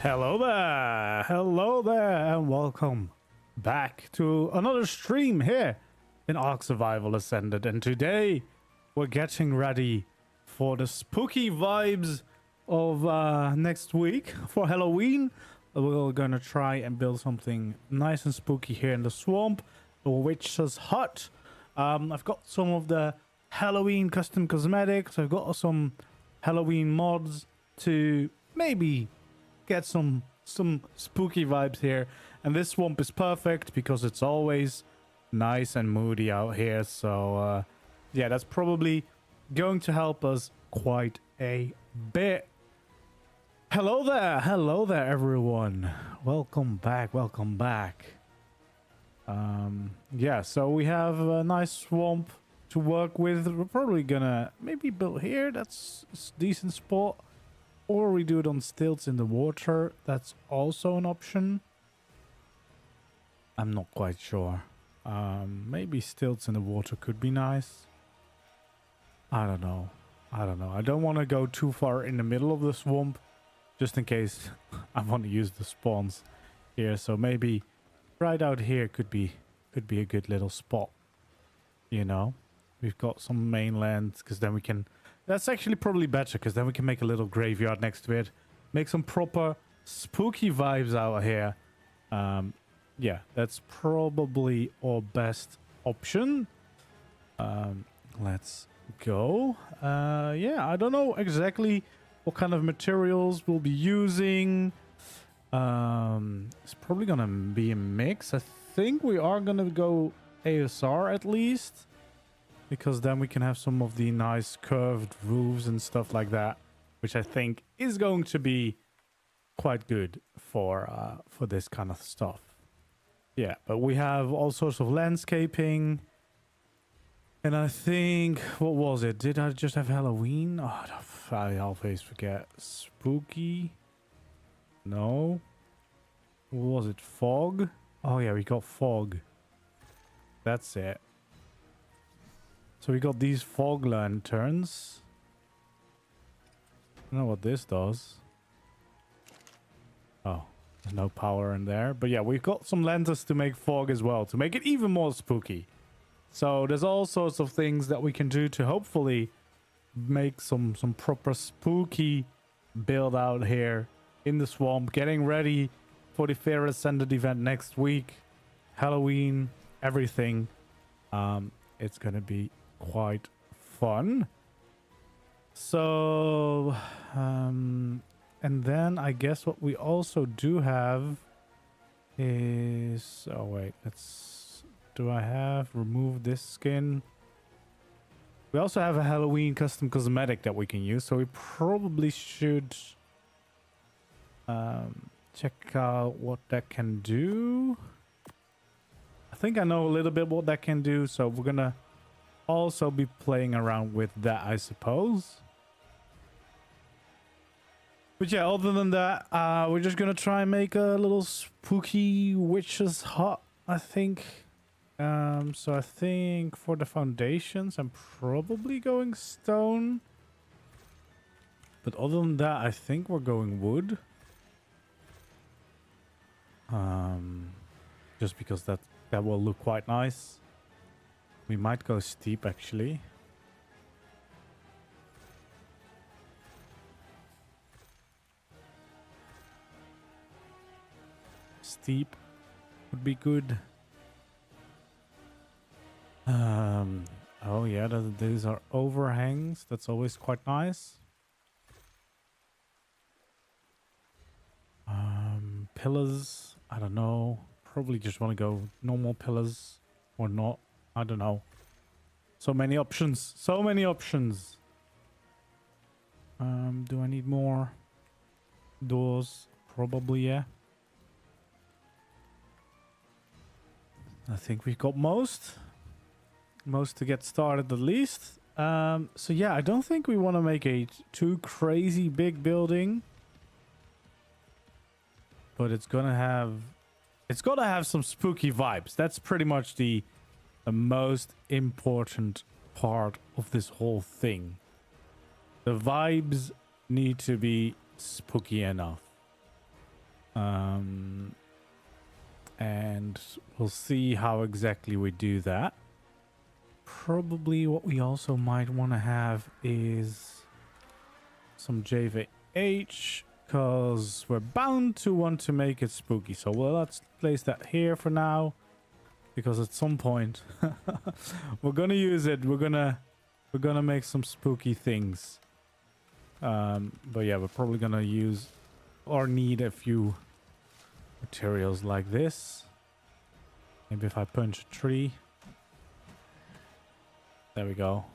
Hello there, and welcome back to another stream here in ARK Survival Ascended. And today we're getting ready for the spooky vibes of next week for Halloween. We're gonna try and build something nice and spooky here in the swamp, a witch's hut. I've got some of the Halloween custom cosmetics. I've got some Halloween mods to maybe get some spooky vibes here, and this swamp is perfect because it's always nice and moody out here. So yeah, that's probably going to help us quite a bit. Hello there everyone, welcome back. Yeah, so we have a nice swamp to work with. We're probably gonna maybe build here. That's a decent spot. Or we do it on stilts in the water. That's also an option. I'm not quite sure. Maybe stilts in the water could be nice. I don't know. I don't want to go too far in the middle of the swamp, just in case I want to use the spawns here. So maybe right out here could be a good little spot. You know, we've got some mainland, because then we can... That's actually probably better, because then we can make a little graveyard next to it. Make some proper spooky vibes out here. Yeah, that's probably our best option. Let's go. Yeah, I don't know exactly what kind of materials we'll be using. It's probably going to be a mix. I think we are going to go ASR at least, because then we can have some of the nice curved roofs and stuff like that, which I think is going to be quite good for this kind of stuff. Yeah, but we have all sorts of landscaping. And I think, what was it? Did I just have Halloween? Oh, I always forget. Spooky? No. What was it? Fog? Oh yeah, we got fog. That's it. So we got these fog lanterns. I don't know what this does. Oh, there's no power in there. But yeah, we've got some lanterns to make fog as well, to make it even more spooky. So there's all sorts of things that we can do to hopefully make some proper spooky build out here in the swamp. Getting ready for the Fair Ascended event next week. Halloween, everything. It's going to be quite fun. So and then I guess what we also do have is, oh wait, do I have remove this skin? We also have a Halloween custom cosmetic that we can use, so we probably should check out what that can do. I think I know a little bit what that can do, so we're gonna also be playing around with that, I suppose. But yeah, other than that, we're just gonna try and make a little spooky witch's hut, I think. So I think for the foundations, I'm probably going stone. But other than that, I think we're going wood. Just because that will look quite nice. We might go steep, actually. Steep would be good. Oh yeah, these are overhangs. That's always quite nice. Pillars, I don't know. Probably just want to go normal pillars or not. I don't know. So many options. So many options. Do I need more doors? Probably, yeah. I think we've got most to get started at least. So yeah, I don't think we want to make a too crazy big building, but it's gotta have some spooky vibes. That's pretty much the most important part of this whole thing. The vibes need to be spooky enough. And we'll see how exactly we do that. Probably what we also might want to have is some JVH, because we're bound to want to make it spooky. So let's place that here for now, because at some point we're gonna use it. We're gonna make some spooky things. But yeah, we're probably gonna use or need a few materials like this. Maybe if I punch a tree. There we go.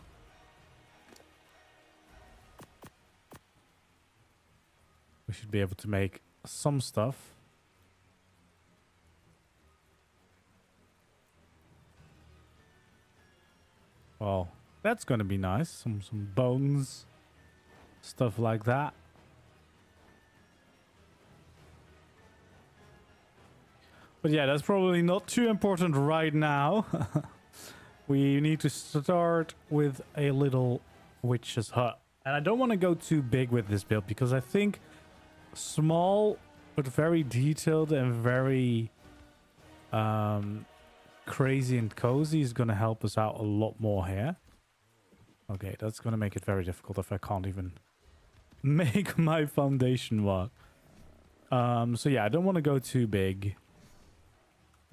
We should be able to make some stuff. Well, that's gonna be nice. Some bones. Stuff like that. But yeah, that's probably not too important right now. We need to start with a little witch's hut. And I don't want to go too big with this build, because I think small but very detailed and very crazy and cozy is going to help us out a lot more here. Okay, that's going to make it very difficult if I can't even make my foundation work. So yeah, I don't want to go too big.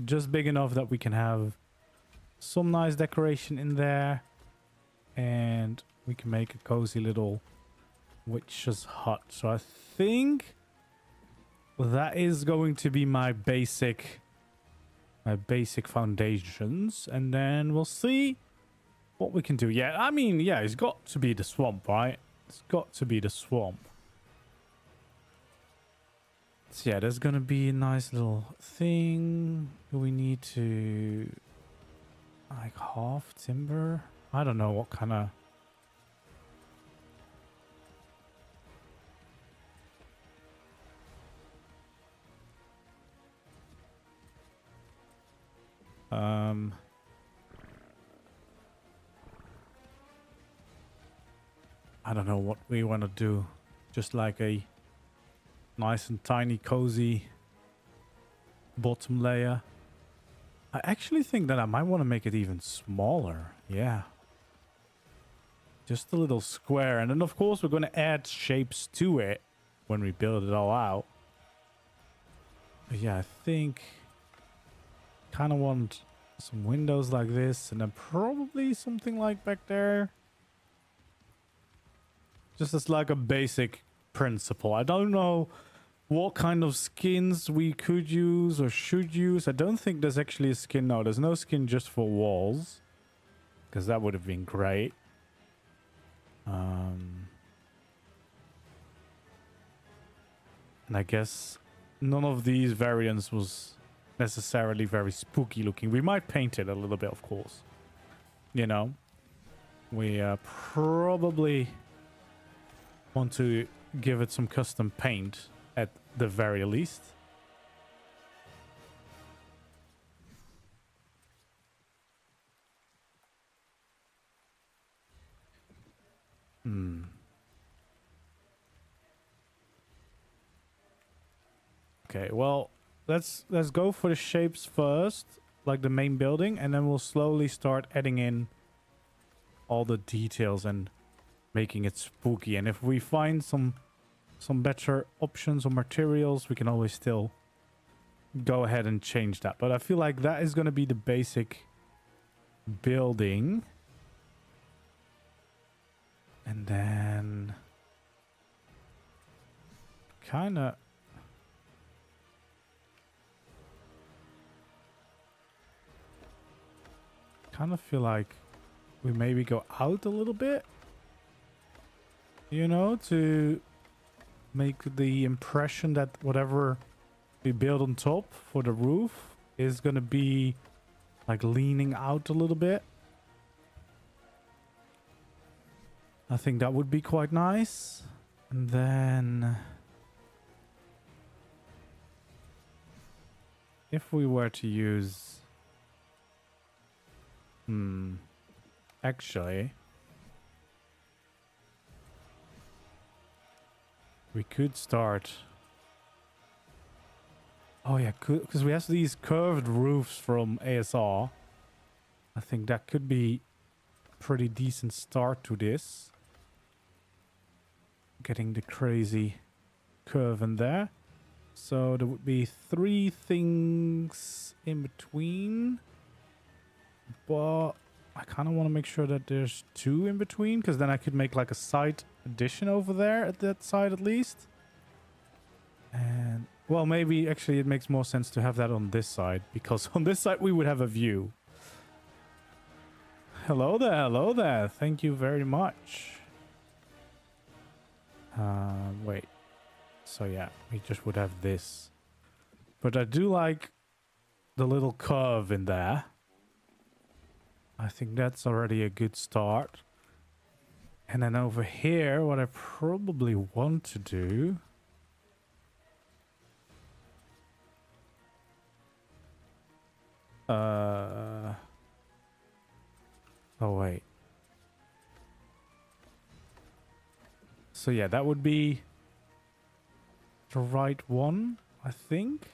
Just big enough that we can have some nice decoration in there. And we can make a cozy little witch's hut. So I think that is going to be my basic foundations. And then we'll see what we can do. Yeah, I mean, yeah, it's got to be the swamp, right? It's got to be the swamp. So yeah, there's gonna be a nice little thing. Do we need to like half timber? I don't know what kind of I don't know what we want to do. Just like a nice and tiny cozy bottom layer. I actually think that I might want to make it even smaller. Yeah. Just a little square. And then of course we're going to add shapes to it when we build it all out. But yeah, I think kind of want some windows like this, and then probably something like back there. Just as like a basic principle. I don't know what kind of skins we could use or should use. I don't think there's actually a skin. No, there's no skin just for walls, because that would have been great. And I guess none of these variants was necessarily very spooky looking. We might paint it a little bit, of course. You know, we probably want to give it some custom paint at the very least. Okay, well, let's go for the shapes first, like the main building, and then we'll slowly start adding in all the details and making it spooky. And if we find some better options or materials, we can always still go ahead and change that. But I feel like that is going to be the basic building. And then kind of feel like we maybe go out a little bit, you know, to make the impression that whatever we build on top for the roof is gonna be like leaning out a little bit. I think that would be quite nice. And then if we were to use actually we could start Oh yeah, because we have these curved roofs from ASR. I think that could be a pretty decent start to this. Getting the crazy curve in there. So there would be 3 things in between. But I kind of want to make sure that there's 2 in between, because then I could make like a side addition over there at that side at least. And well, maybe actually it makes more sense to have that on this side, because on this side we would have a view. Hello there, hello there. Thank you very much. Wait. So yeah, we just would have this. But I do like the little curve in there. I think that's already a good start. And then over here, what I probably want to do... Oh, wait. So yeah, that would be the right one, I think.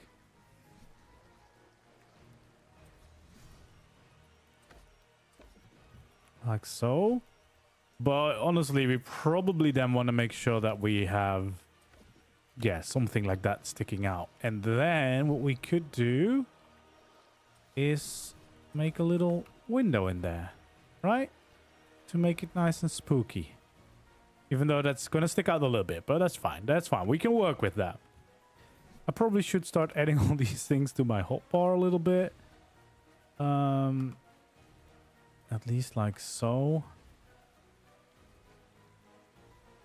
Like so. But honestly, we probably then want to make sure that we have, yeah, something like that sticking out. And then what we could do is make a little window in there, right? To make it nice and spooky. Even though that's going to stick out a little bit, but that's fine. That's fine. We can work with that. I probably should start adding all these things to my hotbar a little bit. At least like so.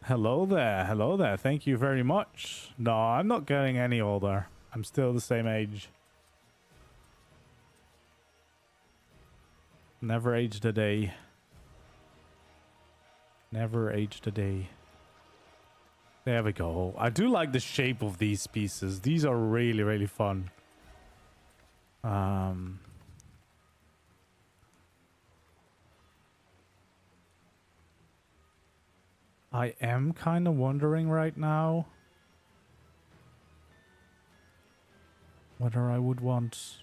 Hello there. Hello there. Thank you very much. No, I'm not getting any older. I'm still the same age. Never aged a day. Never aged a day. There we go. I do like the shape of these pieces. These are really, really fun. I am kind of wondering right now whether I would want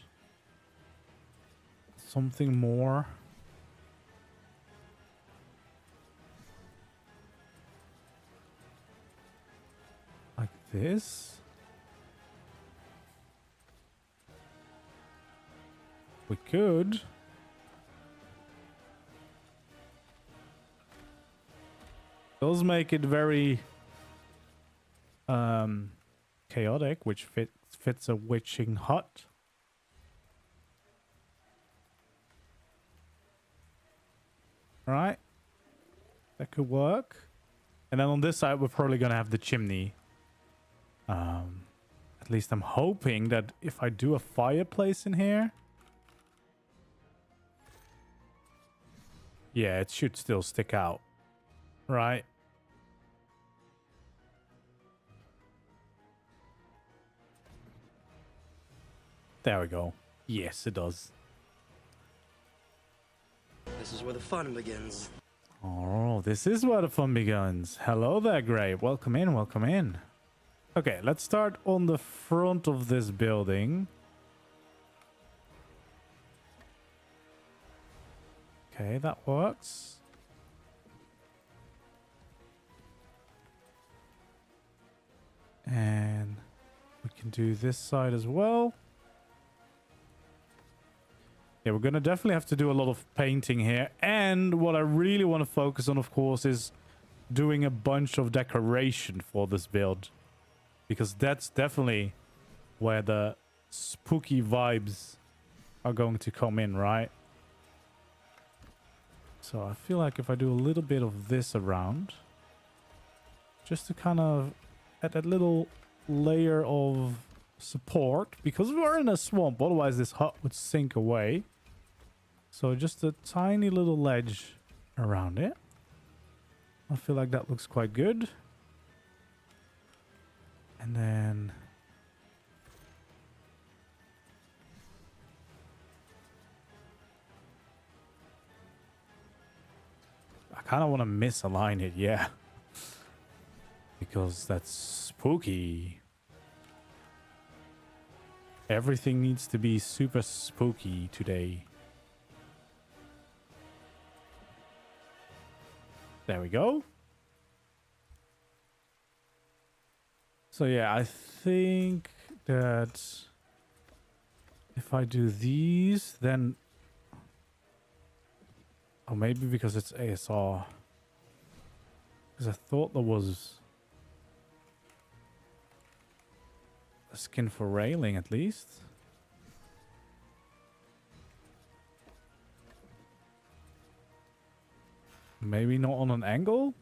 something more. Like this. We could. Those make it very chaotic, which fits a witching hut. Right? That could work. And then on this side, we're probably going to have the chimney. At least I'm hoping that if I do a fireplace in here... Yeah, it should still stick out. Right? There we go. Yes, it does. This is where the fun begins. Oh, this is where the fun begins. Hello there, Gray. Welcome in, welcome in. Okay, let's start on the front of this building. Okay, that works. And we can do this side as well. Yeah, we're going to definitely have to do a lot of painting here. And what I really want to focus on, of course, is doing a bunch of decoration for this build. Because that's definitely where the spooky vibes are going to come in, right? So I feel like if I do a little bit of this around, just to kind of add that little layer of support, because we're in a swamp, otherwise this hut would sink away. So just a tiny little ledge around it. I feel like that looks quite good. And then I kind of want to misalign it, yeah. Because that's spooky. Everything needs to be super spooky today. There we go. So yeah, I think that if I do these, then... Oh, maybe because it's ASR. Because I thought there was a skin for railing at least. Maybe not on an angle?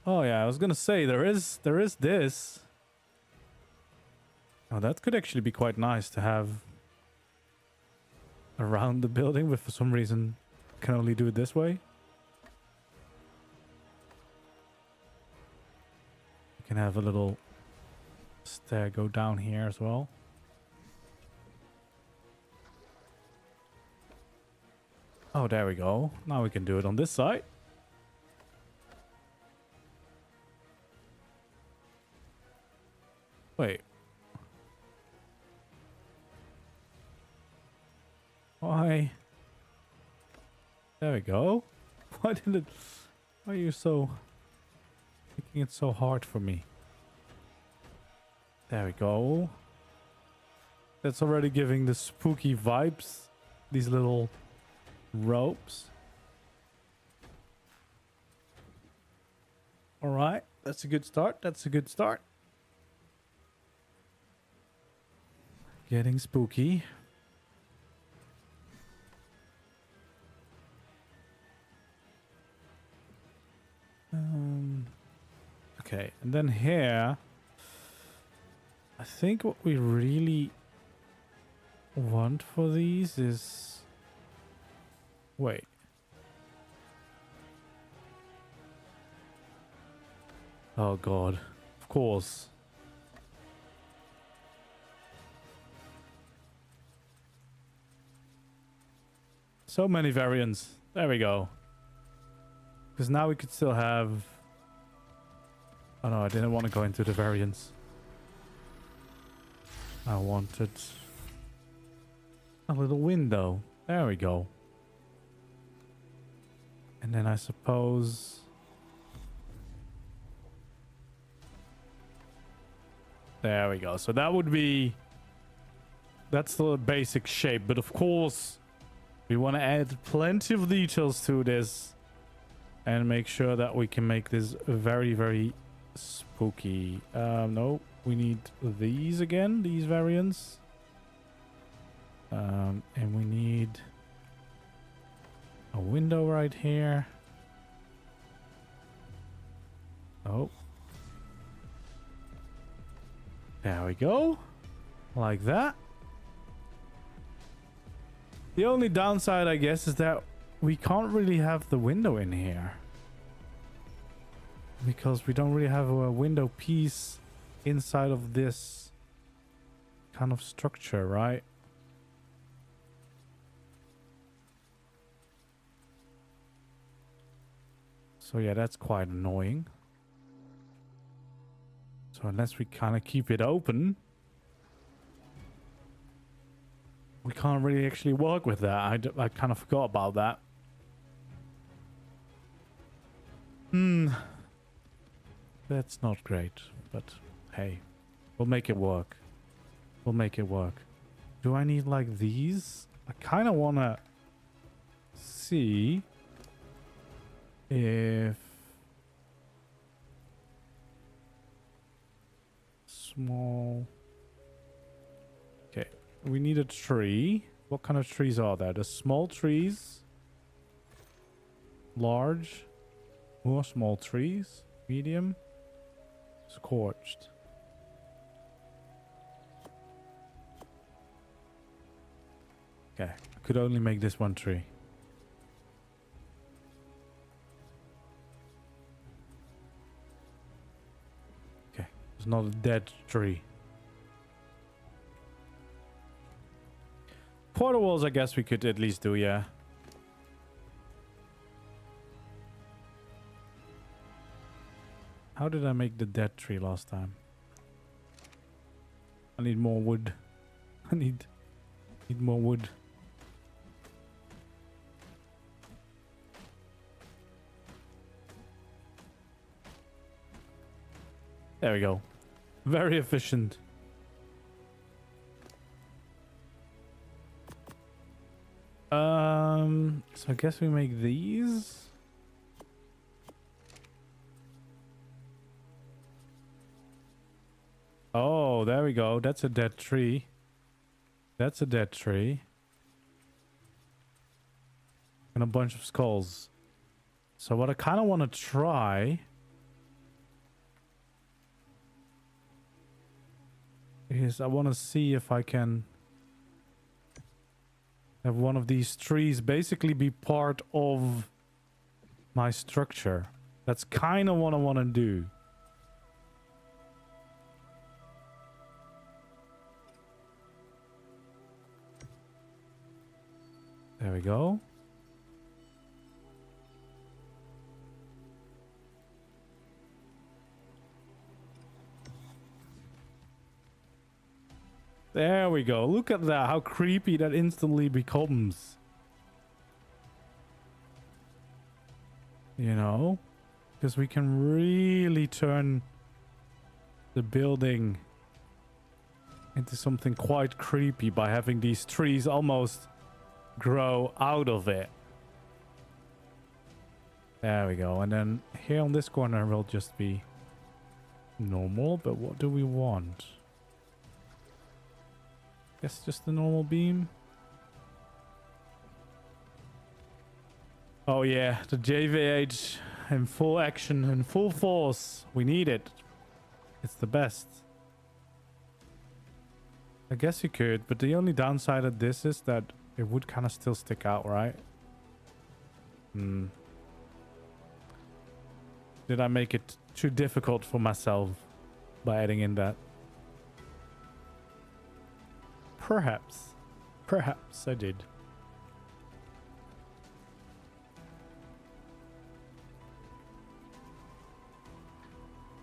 Oh yeah, I was gonna say there is this. Oh, that could actually be quite nice to have around the building, but for some reason can only do it this way. You can have a little stair go down here as well. Oh, there we go. Now we can do it on this side. Wait. Why? There we go. Why did it... Why are you so... making it so hard for me? There we go. That's already giving the spooky vibes. These little ropes. Alright, that's a good start. That's a good start. Getting spooky. Okay, and then here, I think what we really want for these is... Wait. Oh god, of course. So many variants. There we go. Because now we could still have... Oh no, I didn't want to go into the variants. I wanted a little window. There we go. And then I suppose... There we go. So that would be... That's the basic shape. But of course, we want to add plenty of details to this. And make sure that we can make this very, very spooky. No, we need these again. These variants. And we need a window right here. Oh. There we go. Like that. The only downside, I guess, is that we can't really have the window in here. Because we don't really have a window piece inside of this kind of structure, right? So yeah, that's quite annoying. So unless we kind of keep it open, we can't really actually work with that. I kind of forgot about that. That's not great, but hey, we'll make it work. We'll make it work. Do I need like these? I kind of want to see if small... Okay, we need a tree. What kind of trees are there? The small trees, large, more small trees, medium, scorched. Okay, I could only make this one tree. Okay, it's not a dead tree. Portal walls, I guess we could at least do, yeah. How did I make the dead tree last time? I need more wood. I need more wood. There we go. Very efficient. So I guess we make these. Oh, there we go. That's a dead tree. That's a dead tree. And a bunch of skulls. So what I kind of want to try is I want to see if I can have one of these trees basically be part of my structure. That's kind of what I want to do. There we go. There we go. Look at that. How creepy that instantly becomes. You know? Because we can really turn the building into something quite creepy by having these trees almost grow out of it. There we go. And then here on this corner will just be normal. But what do we want? Guess just the normal beam. Oh yeah, the JVH in full action, in full force. We need it. It's the best. I guess you could, but the only downside of this is that it would kind of still stick out, right? Did I make it too difficult for myself by adding in that? Perhaps. Perhaps I did.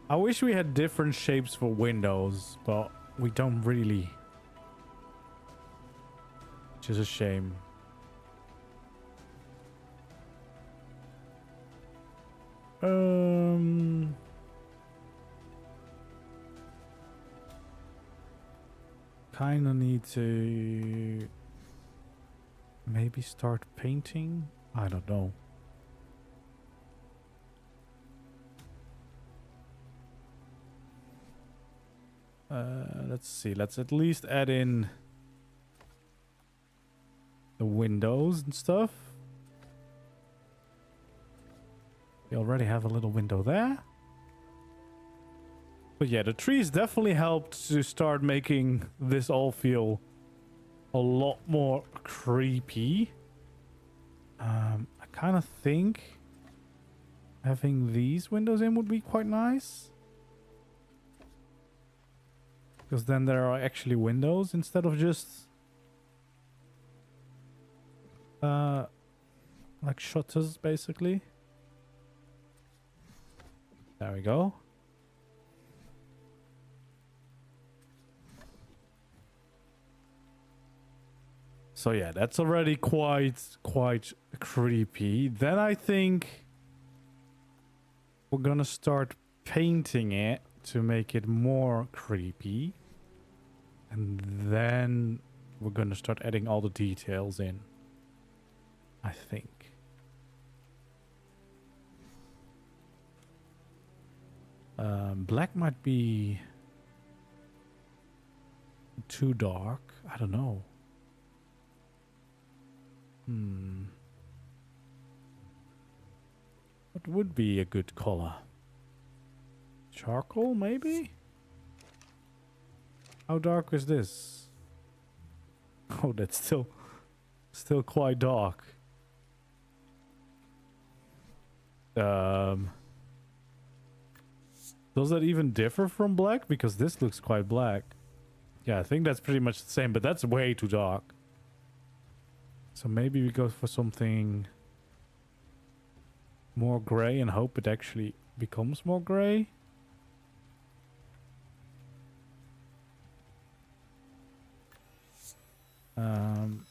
I wish we had different shapes for windows, but we don't really. Which is a shame. Kinda need to maybe start painting. I don't know. Let's see. Let's at least add in the windows and stuff. We already have a little window there. But yeah, the trees definitely helped to start making this all feel a lot more creepy. I kind of think having these windows in would be quite nice. Because then there are actually windows instead of just like shutters, basically. There we go. So yeah, that's already quite creepy. Then I think we're gonna start painting it to make it more creepy. And then we're gonna start adding all the details in, I think. Black might be too dark. I don't know. What would be a good color? Charcoal, maybe? How dark is this? Oh, that's still quite dark. Does that even differ from black? Because this looks quite black. Yeah, I think that's pretty much the same, but that's way too dark. So maybe we go for something more gray and hope it actually becomes more gray. Um,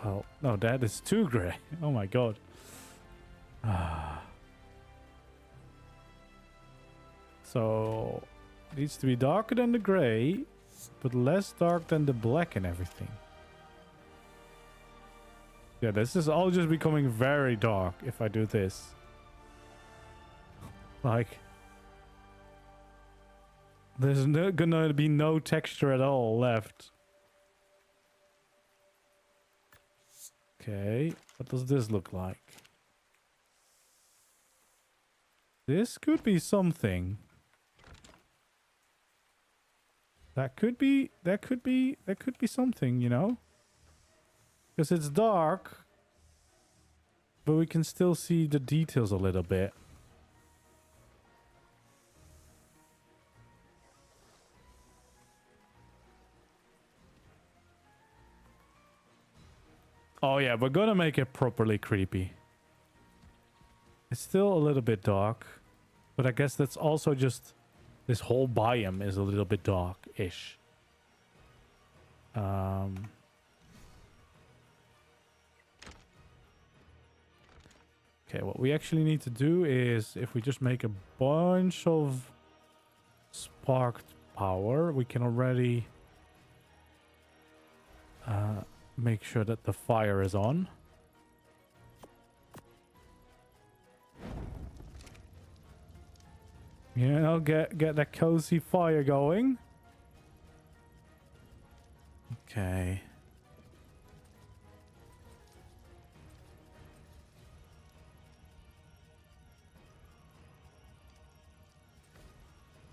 oh, no, that is too gray. Oh my god. So, it needs to be darker than the gray, but less dark than the black and everything. Yeah, this is all just becoming very dark if I do this. Like, there's gonna be no texture at all left. Okay, what does this look like? This could be something. That could be something, you know? Because it's dark, but we can still see the details a little bit. Oh yeah, we're gonna make it properly creepy. It's still a little bit dark, but I guess that's also just this whole biome is a little bit dark-ish. Okay, what we actually need to do is if we just make a bunch of sparked power, we can already make sure that the fire is on. You know, get that cozy fire going. Okay.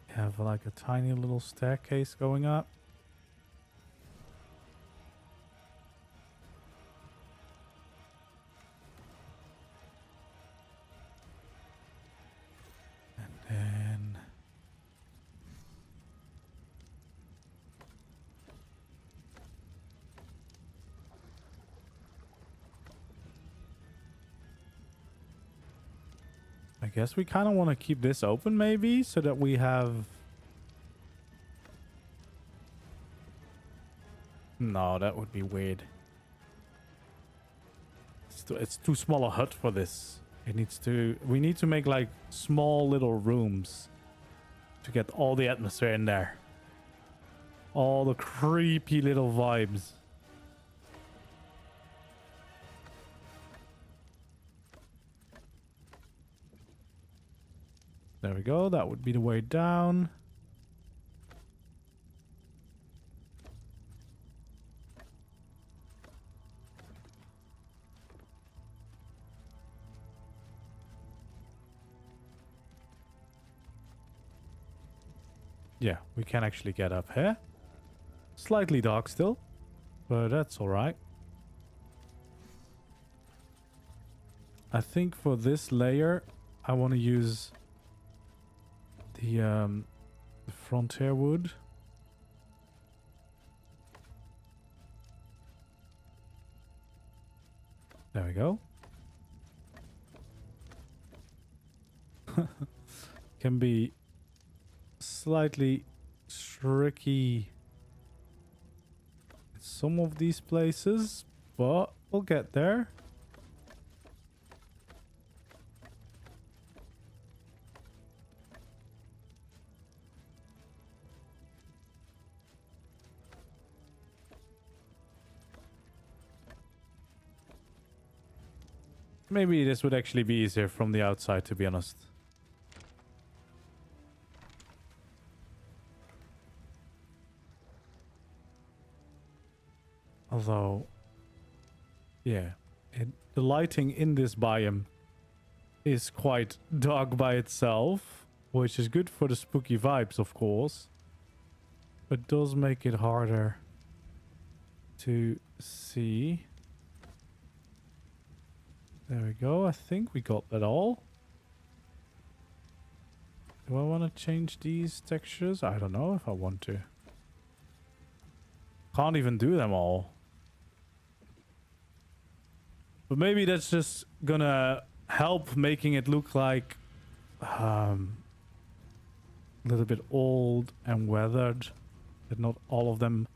Have like a tiny little staircase going up. And then I guess we kind of want to keep this open maybe so that we have... No, that would be weird. It's too small a hut for this. It needs to... We need to make like small little rooms to get all the atmosphere in there. All the creepy little vibes. There we go. That would be the way down. Yeah, we can actually get up here. Slightly dark still, but that's all right. I think for this layer, I want to use the frontier wood. There we go. Can be slightly tricky in some of these places, but we'll get there. Maybe this would actually be easier from the outside, to be honest. Although, yeah, the lighting in this biome is quite dark by itself, which is good for the spooky vibes, of course, but does make it harder to see. There we go. I think we got that all. Do I want to change these textures? I don't know if I want to. Can't even do them all. But maybe that's just gonna help making it look like a little bit old and weathered. That not all of them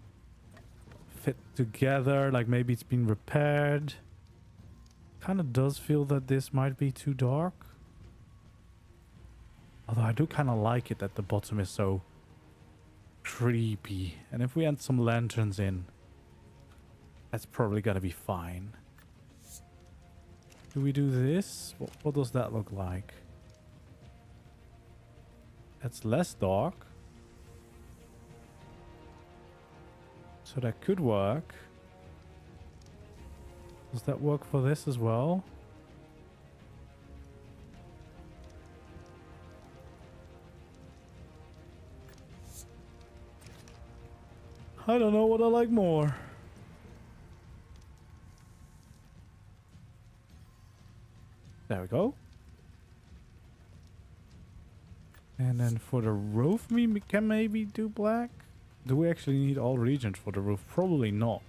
fit together. Like maybe it's been repaired. Kind of does feel that this might be too dark. Although I do kind of like it that the bottom is so creepy. And if we add some lanterns in, that's probably gonna be fine. Do we do this? What does that look like? That's less dark. So that could work. Does that work for this as well? I don't know what I like more. There we go. And then for the roof, we can maybe do black. Do we actually need all regions for the roof? Probably not.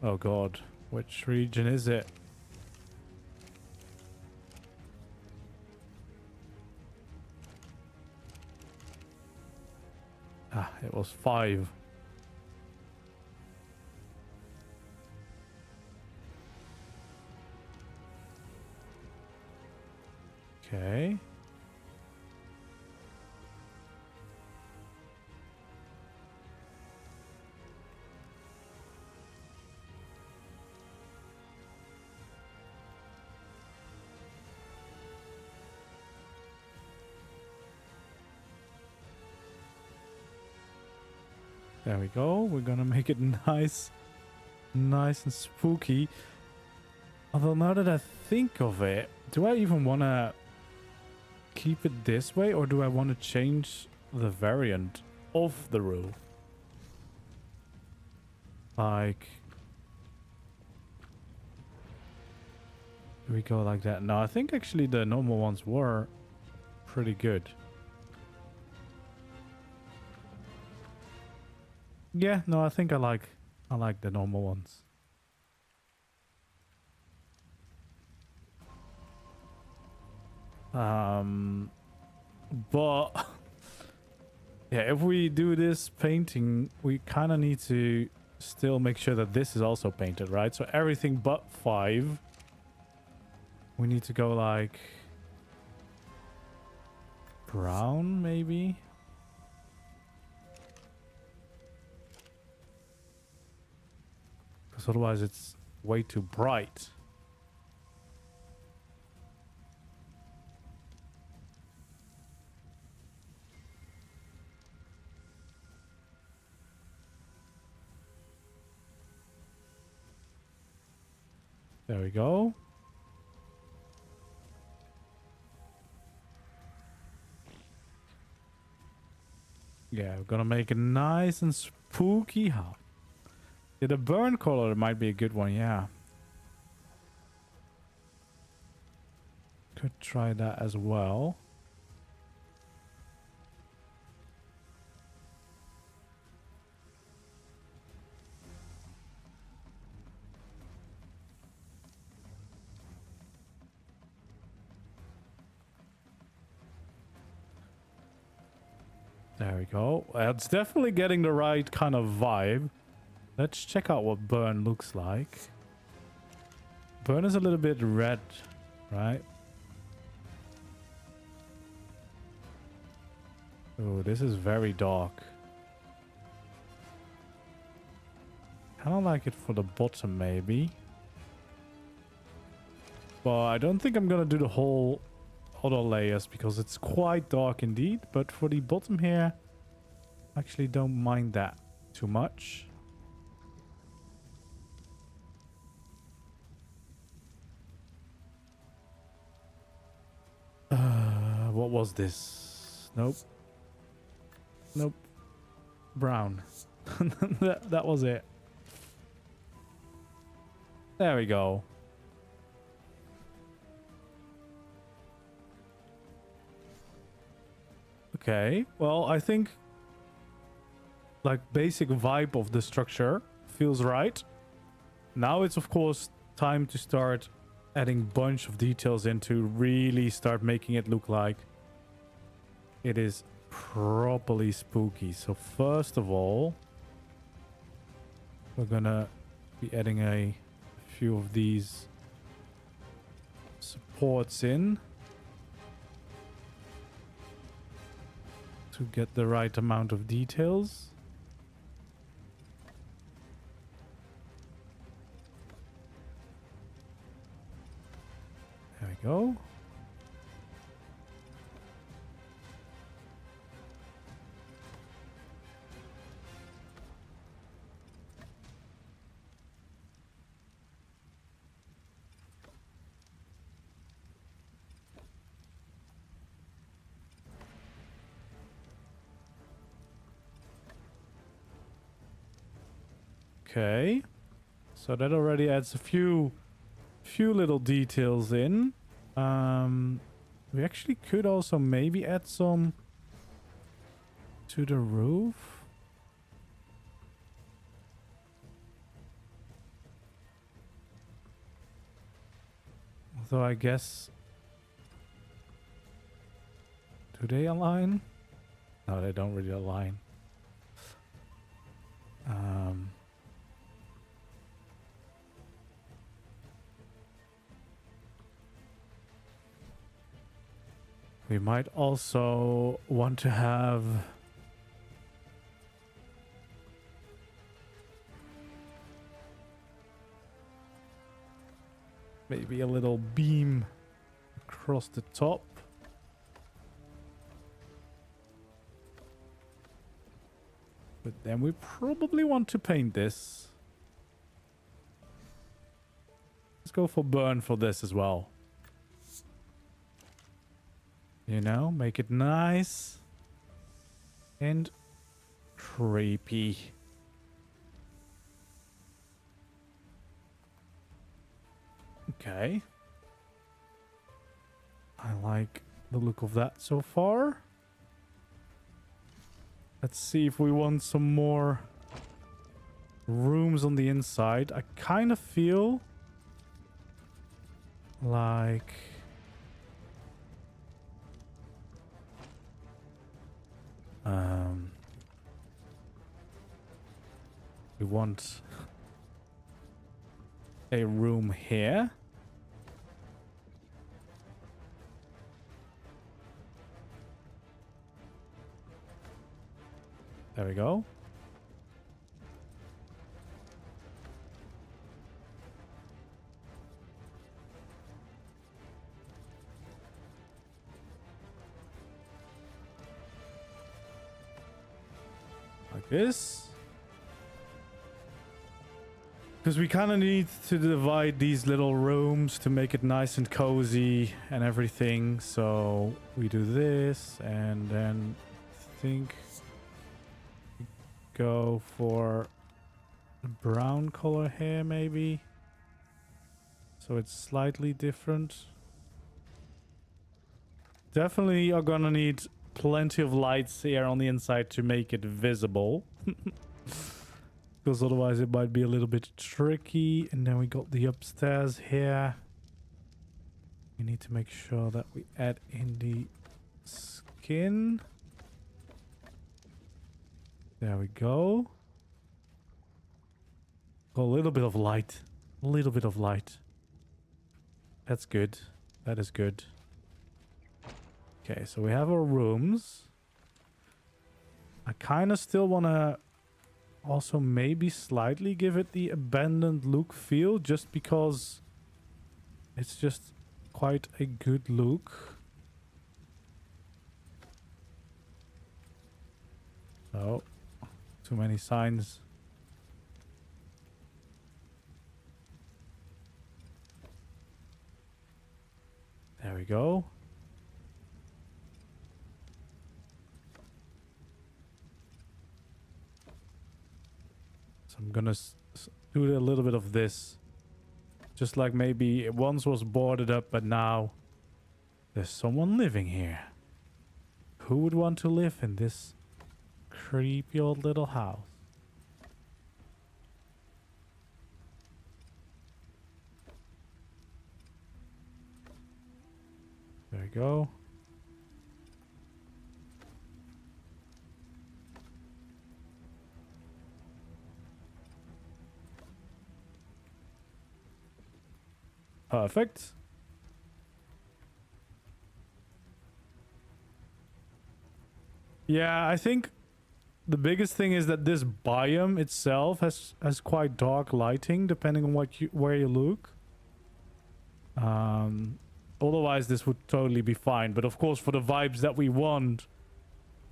Oh god, which region is it? Ah, it was 5. Okay. There we go. We're gonna make it nice and spooky. Although now that I think of it, do I even want to keep it this way, or do I want to change the variant of the roof? Like, do we go like that? No, I think actually the normal ones were pretty good. Yeah, no, I think I like the normal ones. But yeah, if we do this painting, we kind of need to still make sure that this is also painted, right? So everything but 5. We need to go like brown, maybe. Because otherwise it's way too bright. There we go. Yeah, we're gonna make it nice and spooky. How? Yeah, the burn color might be a good one, yeah. Could try that as well. There we go. It's definitely getting the right kind of vibe. Let's check out what burn looks like. Burn is a little bit red, right? Oh, this is very dark. Kind of like it for the bottom, maybe. But I don't think I'm gonna do the whole other layers because it's quite dark indeed. But for the bottom here, I actually don't mind that too much. What was this? Nope. Nope. Brown. that was it. There we go. Okay, well, I think like basic vibe of the structure feels right. Now it's of course time to start adding bunch of details in to really start making it look like it is properly spooky. So first of all, we're gonna be adding a few of these supports in to get the right amount of details. There we go. Okay, so that already adds a few little details in. We actually could also maybe add some to the roof. Although I guess, do they align? No, they don't really align. We might also want to have maybe a little beam across the top. But then we probably want to paint this. Let's go for burn for this as well. You know, make it nice and creepy. Okay. I like the look of that so far. Let's see if we want some more rooms on the inside. I kind of feel like we want a room here. There we go. Like this. Because we kind of need to divide these little rooms to make it nice and cozy and everything. So we do this and then I think we go for a brown color here maybe. So it's slightly different. Definitely are gonna need plenty of lights here on the inside to make it visible. Because otherwise it might be a little bit tricky. And then we got the upstairs here. We need to make sure that we add in the skin. There we go. Got a little bit of light. A little bit of light. That's good. That is good. Okay, so we have our rooms. I kind of still want to also maybe slightly give it the abandoned look feel, just because it's just quite a good look. Oh, too many signs. There we go. I'm gonna do a little bit of this. Just like maybe it once was boarded up, but now there's someone living here. Who would want to live in this creepy old little house? There you go. Perfect. Yeah, I think the biggest thing is that this biome itself has quite dark lighting depending on where you look. Otherwise this would totally be fine, but of course for the vibes that we want,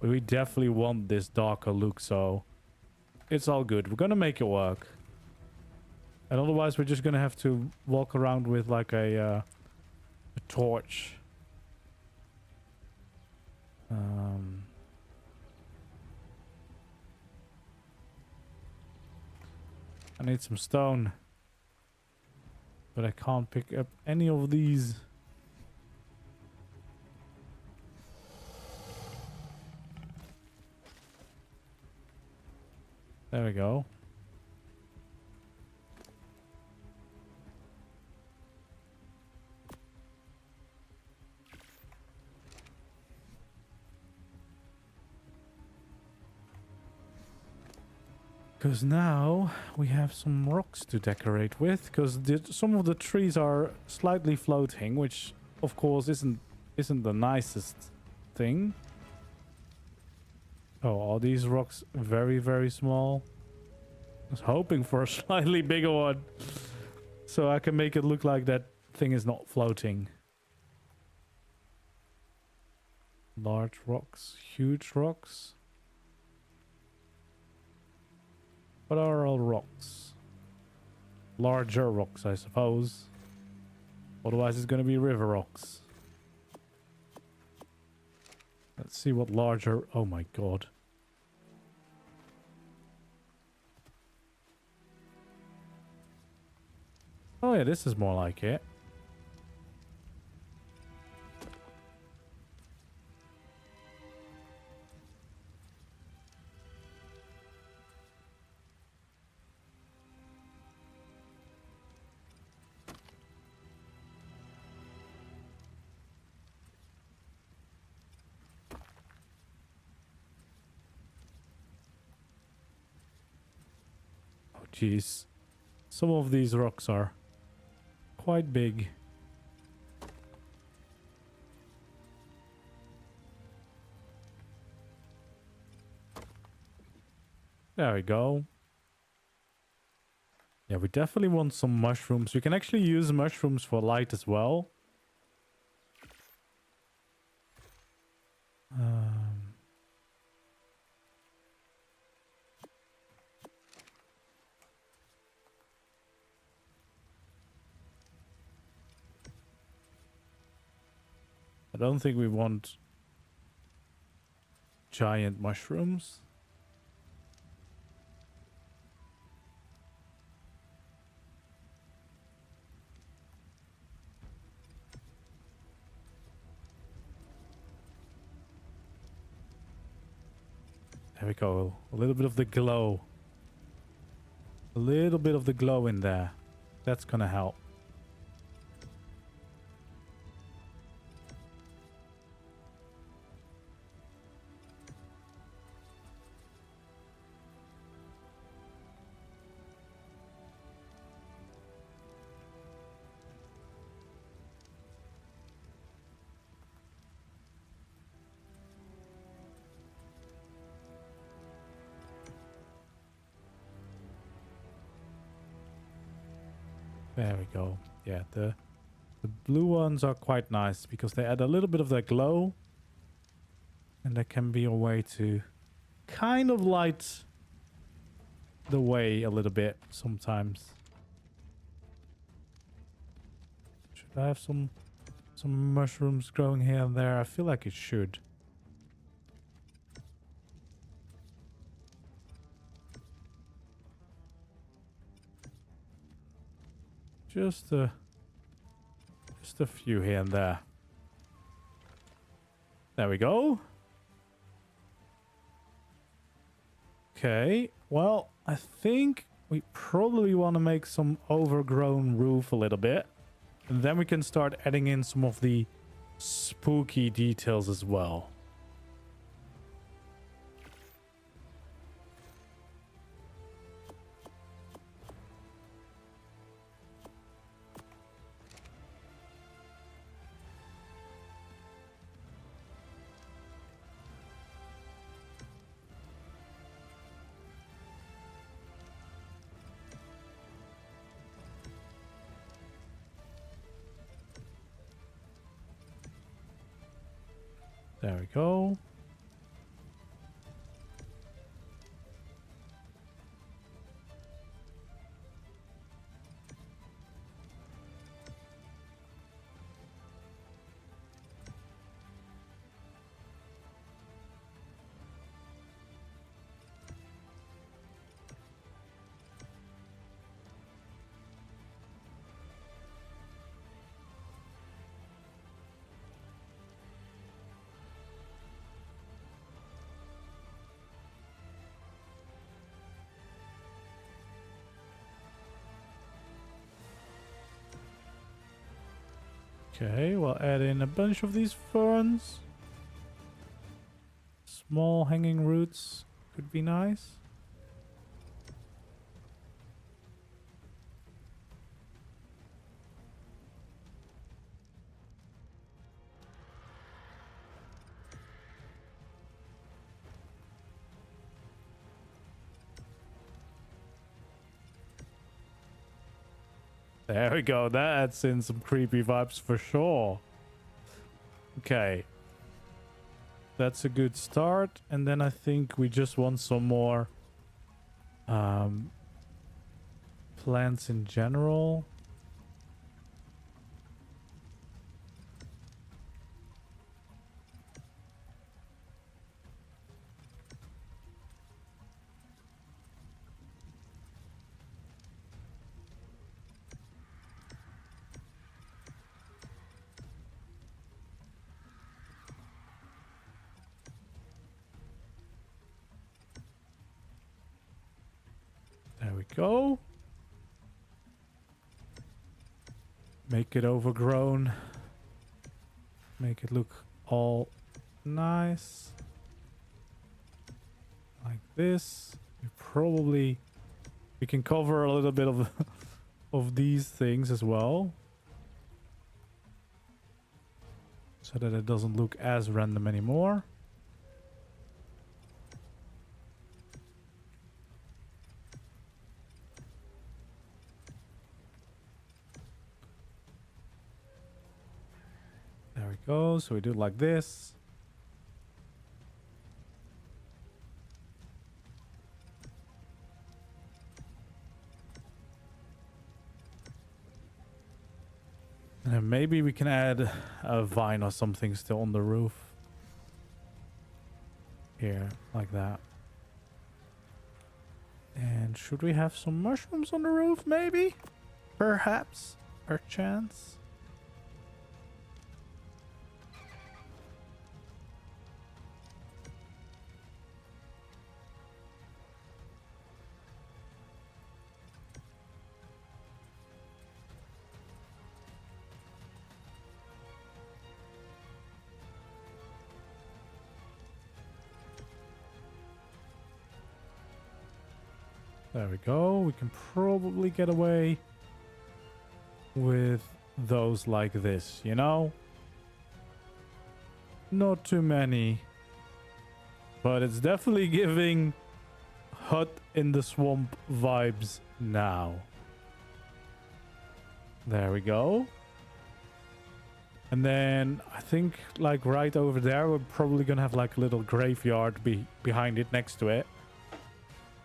we definitely want this darker look, so it's all good. We're gonna make it work. And otherwise we're just gonna have to walk around with like a torch. I need some stone. But I can't pick up any of these. There we go. Because now we have some rocks to decorate with. Because some of the trees are slightly floating, which of course isn't the nicest thing. Oh, are these rocks very, very small? I was hoping for a slightly bigger one, so I can make it look like that thing is not floating. Large rocks, huge rocks. What are all rocks? Larger rocks, I suppose. Otherwise it's going to be river rocks. Let's see what larger... Oh my god. Oh yeah, this is more like it. Jeez. Some of these rocks are quite big. There we go. Yeah, we definitely want some mushrooms. We can actually use mushrooms for light as well. I don't think we want giant mushrooms. There we go. A little bit of the glow. A little bit of the glow in there. That's gonna help. There we go. Yeah, the blue ones are quite nice because they add a little bit of that glow. And there can be a way to kind of light the way a little bit sometimes. Should I have some mushrooms growing here and there? I feel like it should. Just a few here and there. There we go. Okay, well, I think we probably want to make some overgrown roof a little bit. And then we can start adding in some of the spooky details as well. There we go. Okay, we'll add in a bunch of these ferns. Small hanging roots could be nice. There we go. That adds in some creepy vibes for sure. Okay. That's a good start. And then I think we just want some more plants in general. There we go. Make it overgrown. Make it look all nice. Like this. We can cover a little bit of of these things as well. So that it doesn't look as random anymore. There we go. So we do it like this. And then maybe we can add a vine or something still on the roof. Here, like that. And should we have some mushrooms on the roof, maybe? Perhaps? Perchance? There we go. We can probably get away with those like this, you know? Not too many. But it's definitely giving hut in the swamp vibes now. There we go. And then I think like right over there, we're probably gonna have like a little graveyard behind it next to it.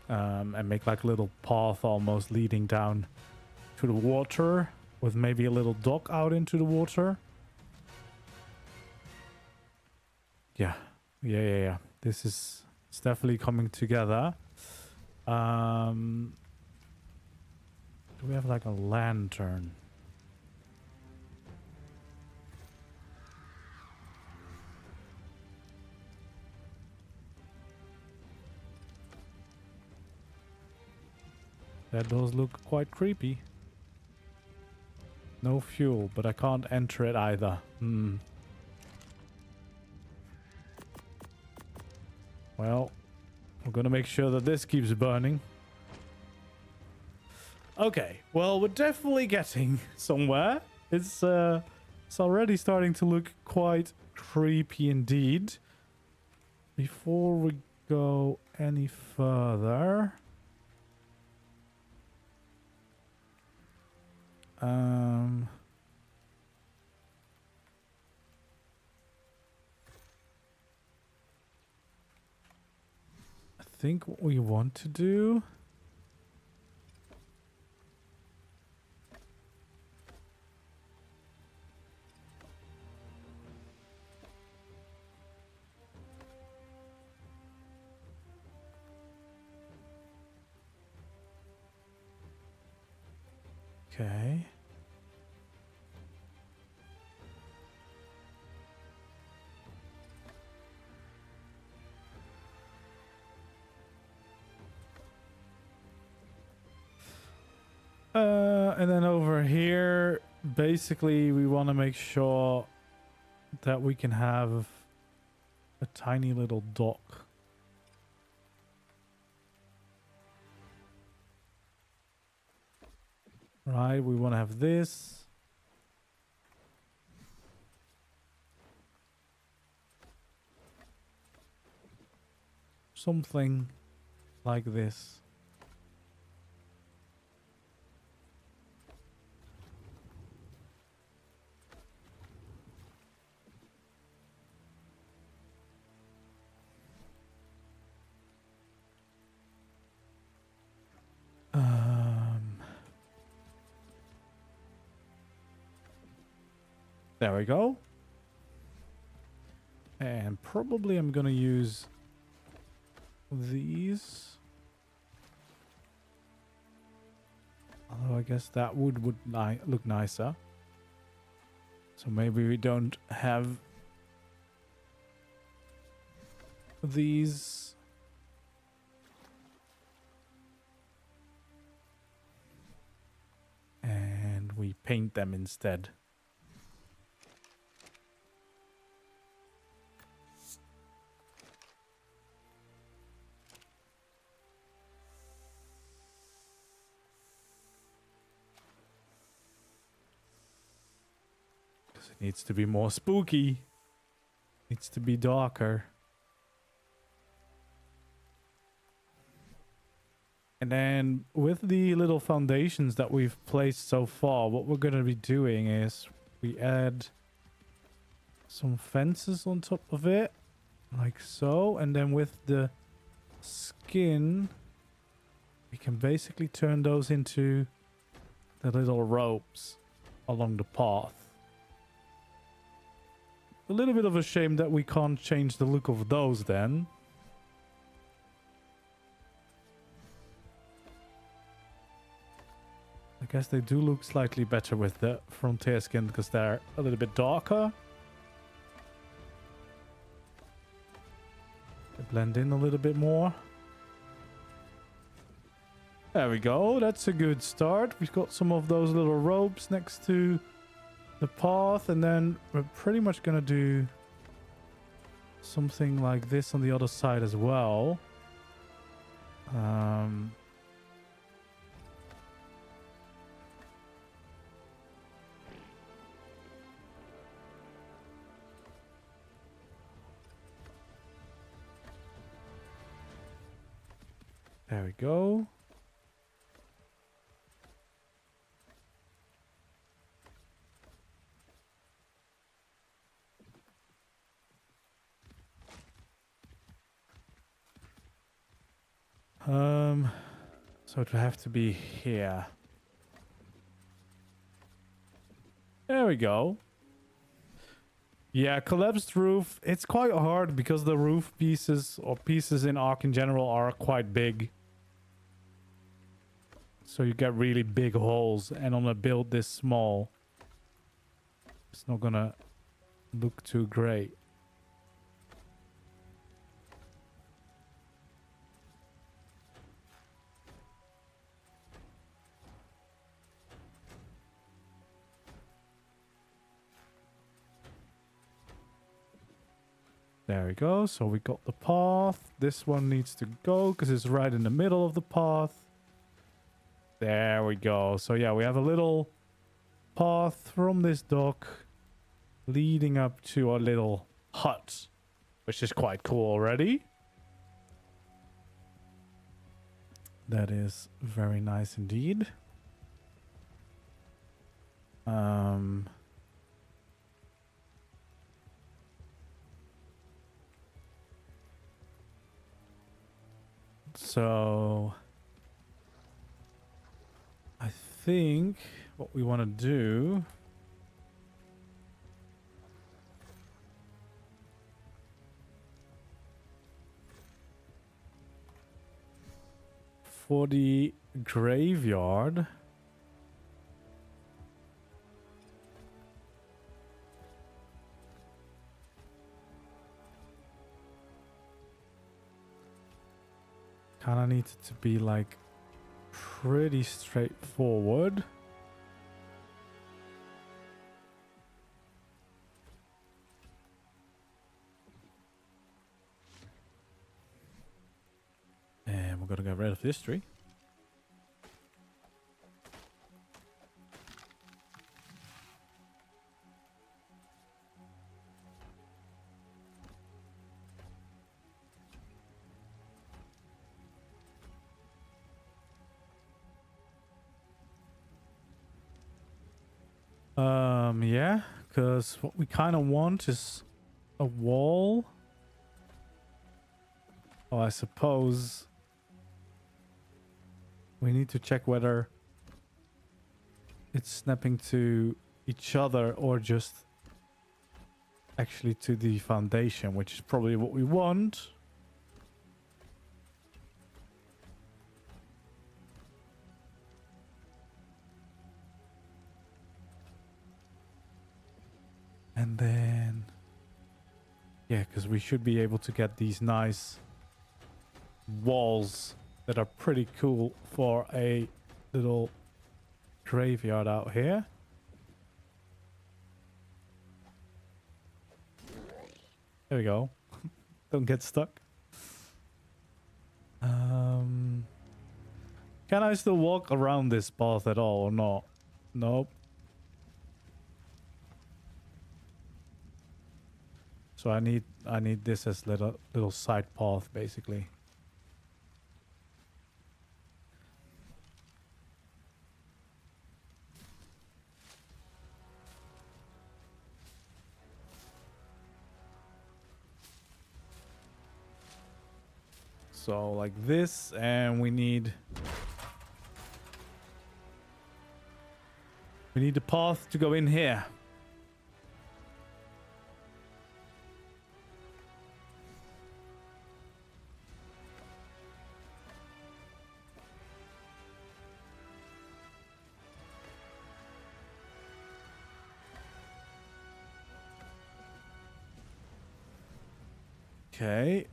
And make like a little path almost leading down to the water with maybe a little dock out into the water. Yeah. It's definitely coming together. Do we have like a lantern? That does look quite creepy. No fuel, but I can't enter it either. Well, we're gonna make sure that this keeps burning. Okay, well, we're definitely getting somewhere. It's already starting to look quite creepy indeed. Before we go any further, I think what we want to do okay. And then over here, basically we want to make sure that we can have a tiny little dock. Right, we want to have this. Something like this. There we go. And probably I'm gonna use these. Although I guess that would look nicer. So maybe we don't have these. And we paint them instead. It needs to be more spooky. Needs to be darker. And then with the little foundations that we've placed so far, what we're going to be doing is we add some fences on top of it, like so. And then with the skin, we can basically turn those into the little ropes along the path. A little bit of a shame that we can't change the look of those then. I guess they do look slightly better with the frontier skin because they're a little bit darker. They blend in a little bit more. There we go. That's a good start. We've got some of those little ropes next to the path, and then we're pretty much gonna do something like this on the other side as well. There we go. So it would have to be here. There we go. Yeah, collapsed roof. It's quite hard because the roof pieces or pieces in ARK in general are quite big. So you get really big holes, and on a build this small, it's not gonna look too great. There we go. So we got the path. This one needs to go because it's right in the middle of the path. There we go. So yeah, we have a little path from this dock leading up to our little hut, which is quite cool already. That is very nice indeed. So I think what we want to do for the graveyard, kind of needs it to be like pretty straightforward. And we're gonna get rid of this tree. Yeah, because what we kind of want is a wall. Oh, I suppose we need to check whether it's snapping to each other or just actually to the foundation, which is probably what we want. And then, yeah, because we should be able to get these nice walls that are pretty cool for a little graveyard out here. There we go. Don't get stuck. Can I still walk around this path at all or not? Nope. So I need this as little side path basically. So like this, and we need the path to go in here. Okay.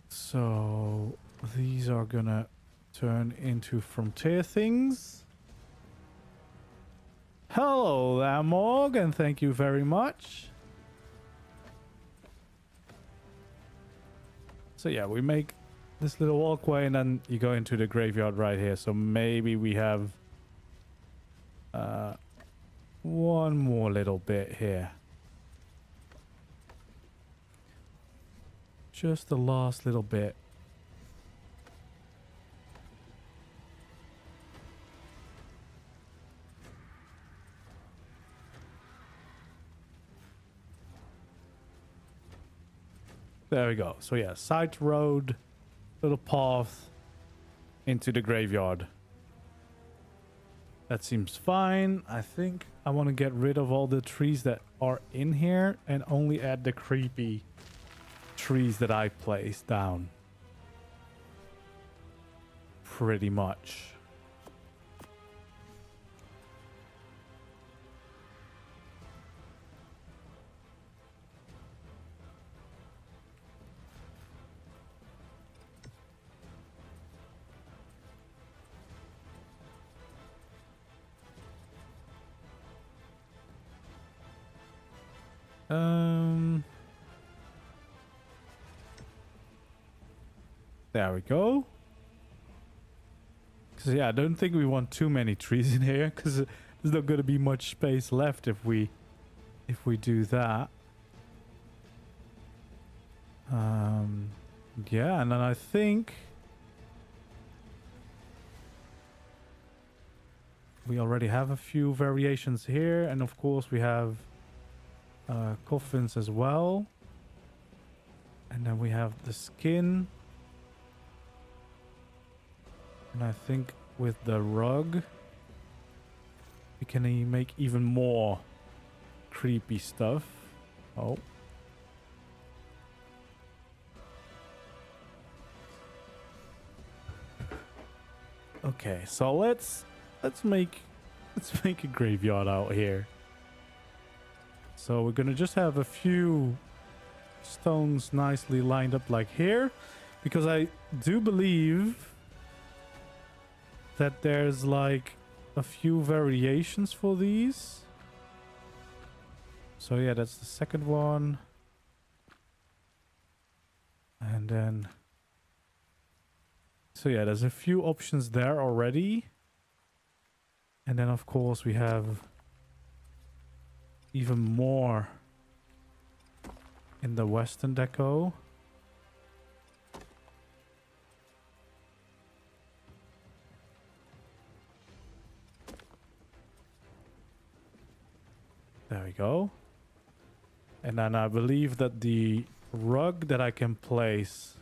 So these are gonna turn into frontier things. Hello there, Morg, and thank you very much. So yeah, we make this little walkway and then you go into the graveyard right here. So maybe we have one more little bit here. Just the last little bit. There we go. So yeah, side road, little path into the graveyard. That seems fine. I think I want to get rid of all the trees that are in here and only add the creepy trees that I placed down. Pretty much. There we go. Because yeah, I don't think we want too many trees in here, because there's not going to be much space left if we do that. Yeah, and then I think we already have a few variations here, and of course we have coffins as well. And then we have the skin. And I think with the rug, we can make even more creepy stuff. Oh. Okay, so let's make a graveyard out here. So we're gonna just have a few stones nicely lined up like here, because I do believe that there's like a few variations for these. So yeah, that's the second one. And then so yeah, there's a few options there already. And then of course we have even more in the Western deco. There we go. And then I believe that the rug that I can place,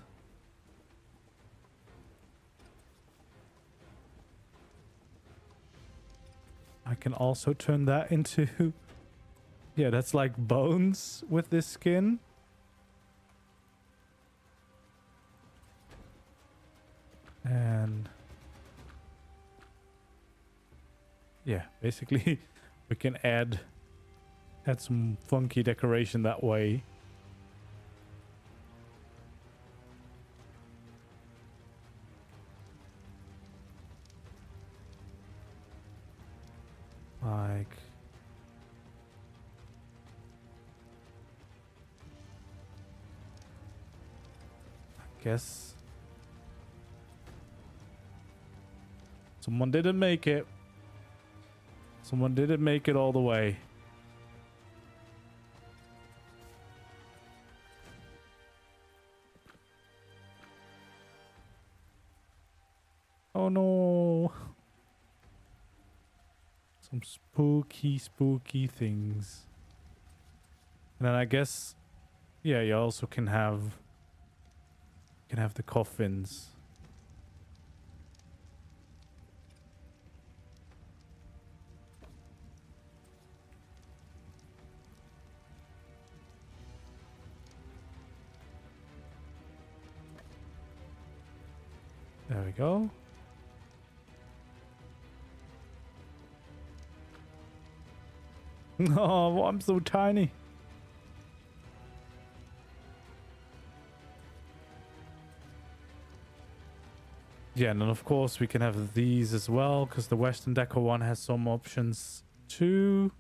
I can also turn that into yeah, that's like bones with this skin. And yeah, basically we can add some funky decoration that way. Like I guess someone didn't make it. Someone didn't make it all the way. Oh no. Some spooky things. And then I guess yeah, you also can have the coffins. There we go. Oh, I'm so tiny. Yeah, and then of course we can have these as well, because the Western Deco one has some options too.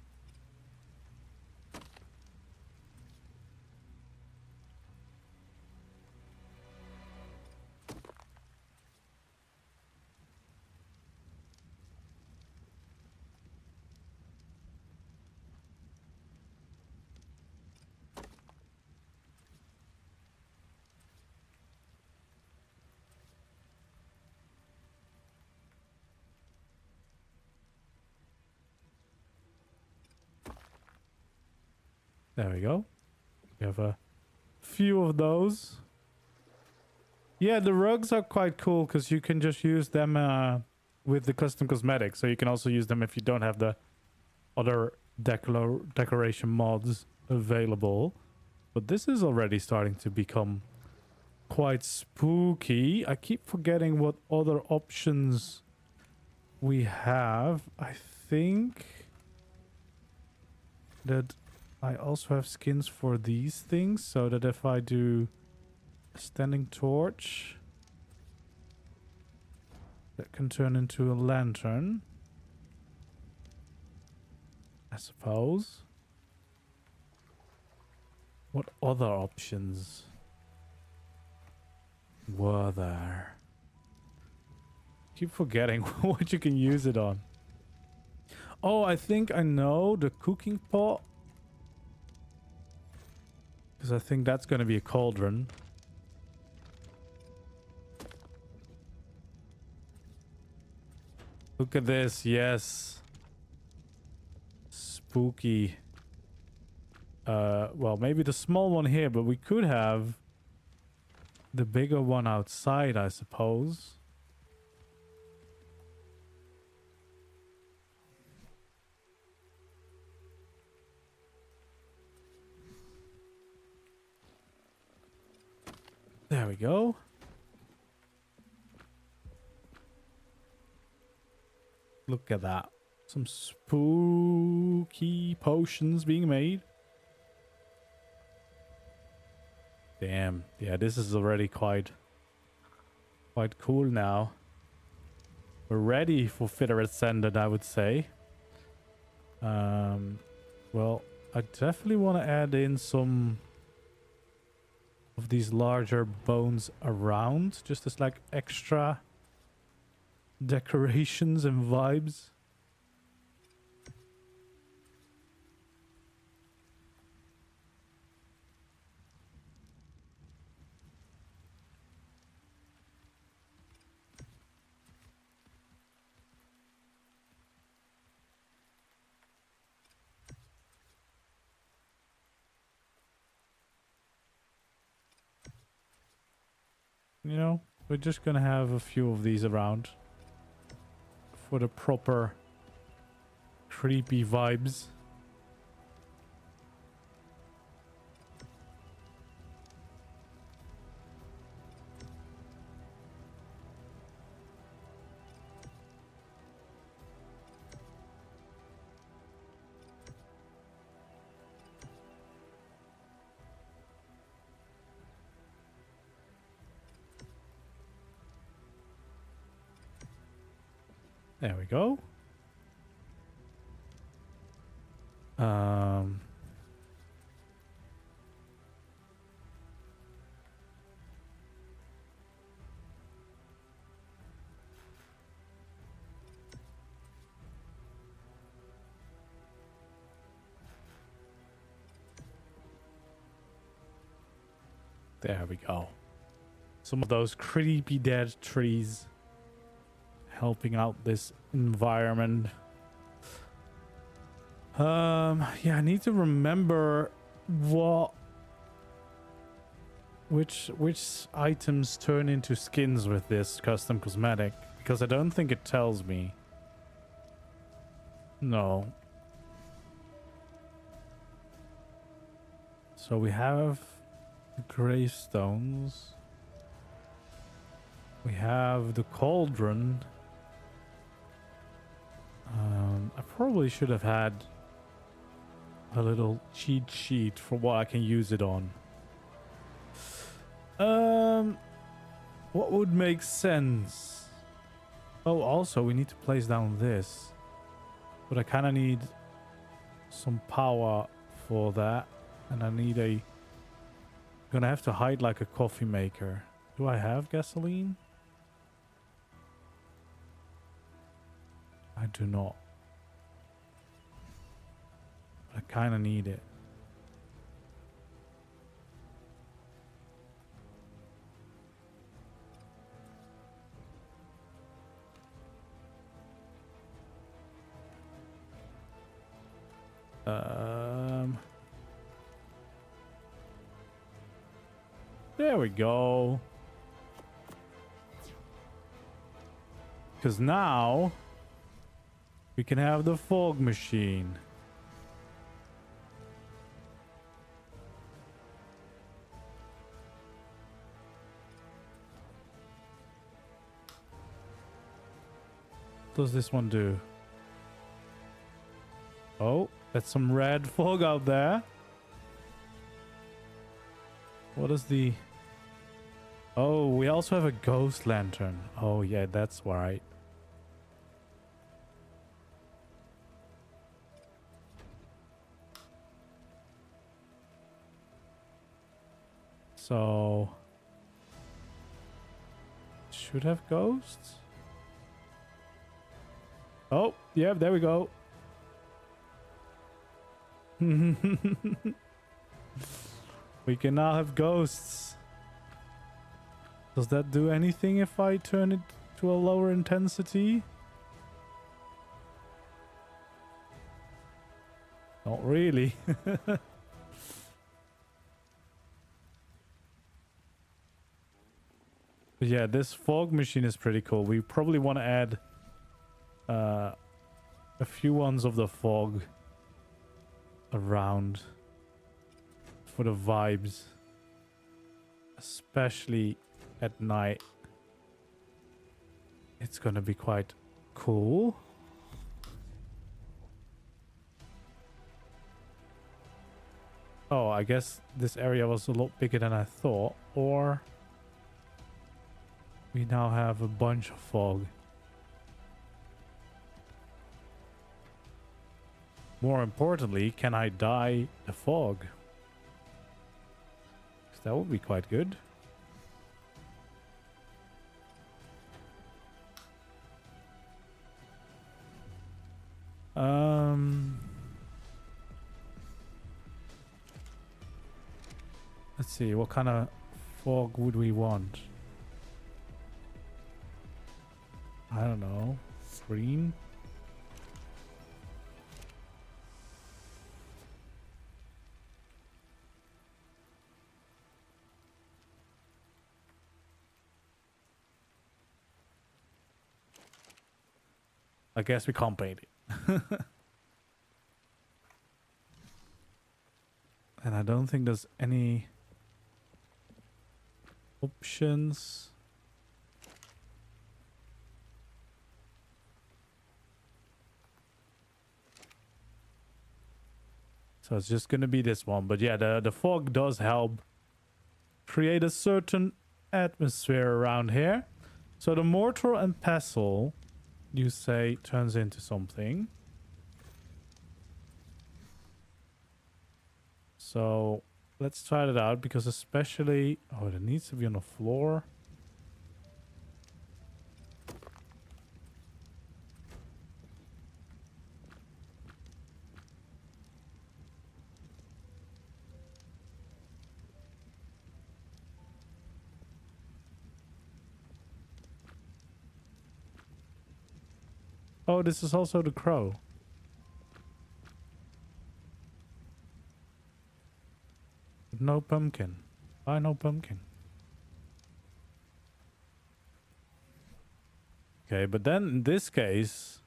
There we go. We have a few of those. Yeah, the rugs are quite cool because you can just use them with the custom cosmetics. So you can also use them if you don't have the other decoration mods available. But this is already starting to become quite spooky. I keep forgetting what other options we have. I think that I also have skins for these things, so that if I do a standing torch, that can turn into a lantern, I suppose. What other options? were there? Keep forgetting what you can use it on. Oh, I think I know the cooking pot. Because I think that's going to be a cauldron. Look at this. Yes. Spooky. Well, maybe the small one here, but we could have the bigger one outside, I suppose. There we go. Look at that. Some spooky potions being made. Damn. Yeah, this is already quite cool now. We're ready for Fitter Ascended, I would say. Well, I definitely want to add in some of these larger bones around, just as like extra decorations and vibes. You know, we're just gonna have a few of these around for the proper creepy vibes. There we go. There we go. Some of those creepy dead trees helping out this environment. Yeah, I need to remember which items turn into skins with this custom cosmetic, because I don't think it tells me. No. So we have gravestones. We have the cauldron. I probably should have had a little cheat sheet for what I can use it on. What would make sense? Oh, also we need to place down this, but I kind of need some power for that, and I need gonna have to hide like a coffee maker. Do I have gasoline? I do not. I kind of need it. There we go. Because now we can have the fog machine. What does this one do? Oh, that's some red fog out there. What is the... Oh, we also have a ghost lantern. Oh yeah, that's right. So should have ghosts. Oh, yeah, there we go. We can now have ghosts. Does that do anything if I turn it to a lower intensity? Not really. But yeah, this fog machine is pretty cool. We probably want to add a few ones of the fog around for the vibes, especially at night. It's gonna be quite cool. Oh, I guess this area was a lot bigger than I thought, or we now have a bunch of fog. More importantly, can I dye the fog? 'Cause that would be quite good. Let's see, what kind of fog would we want? I don't know. Green? I guess we can't paint it. And I don't think there's any options. So it's just gonna be this one. But yeah, the fog does help create a certain atmosphere around here. So the mortar and pestle, you say, turns into something. So let's try that out, because especially... Oh, it needs to be on the floor. Oh, this is also the crow. No pumpkin. Why no pumpkin? Okay, but then in this case,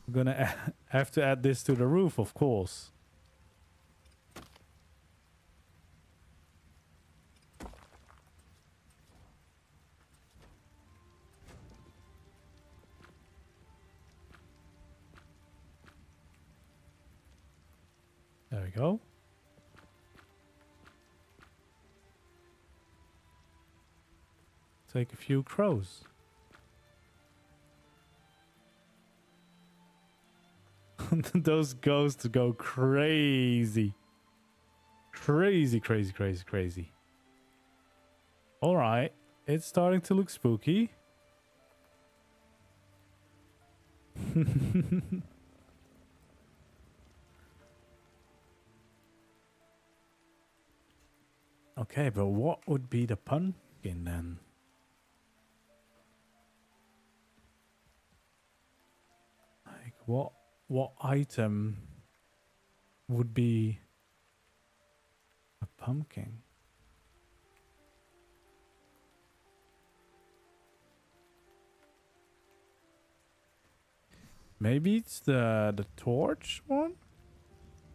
we're gonna have to add this to the roof, of course. There we go. Take a few crows. Those ghosts go crazy. Crazy, crazy, crazy, crazy. Alright, it's starting to look spooky. Okay, but what would be the pumpkin then? Like what item would be a pumpkin? Maybe it's the torch one?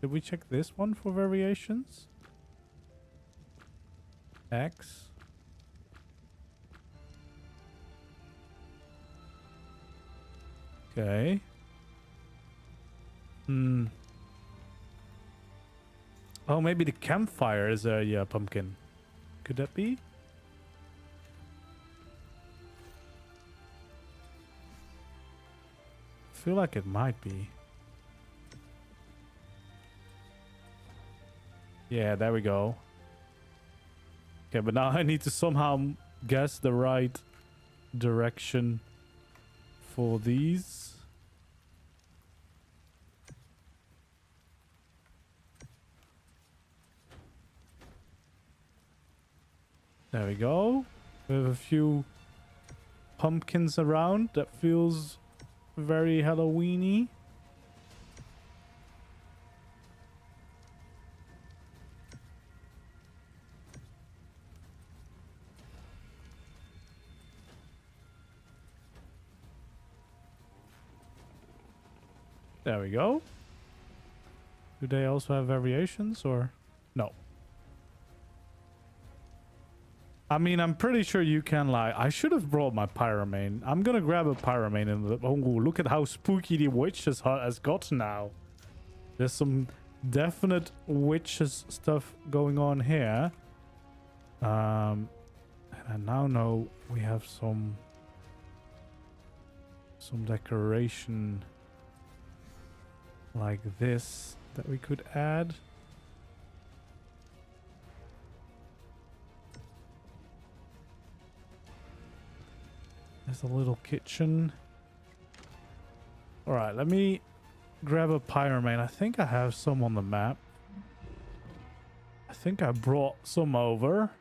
Did we check this one for variations? X. Okay. Oh, maybe the campfire is a pumpkin. Could that be? I feel like it might be. Yeah, there we go. Okay, but now I need to somehow guess the right direction for these. There we go. We have a few pumpkins around. That feels very Halloween-y. There we go. Do they also have variations or no? I mean, I'm pretty sure you can, like, I should have brought my pyramane. I'm gonna grab a pyramane and oh, look at how spooky the witches has got now. There's some definite witches stuff going on here. And I now know we have some decoration like this that we could add. There's a little kitchen. All right, let me grab a pyramane. I think I have some on the map. I think I brought some over.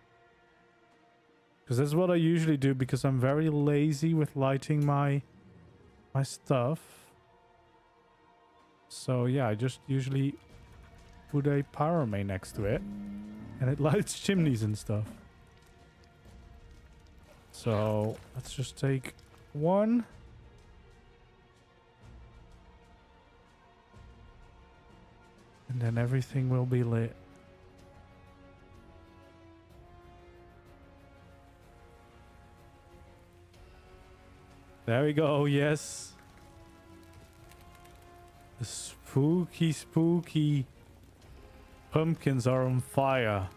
Because that's what I usually do, because I'm very lazy with lighting my stuff. So yeah, I just usually put a pyramane next to it. And it lights chimneys and stuff. So let's just take one. And then everything will be lit. There we go, yes. The spooky pumpkins are on fire.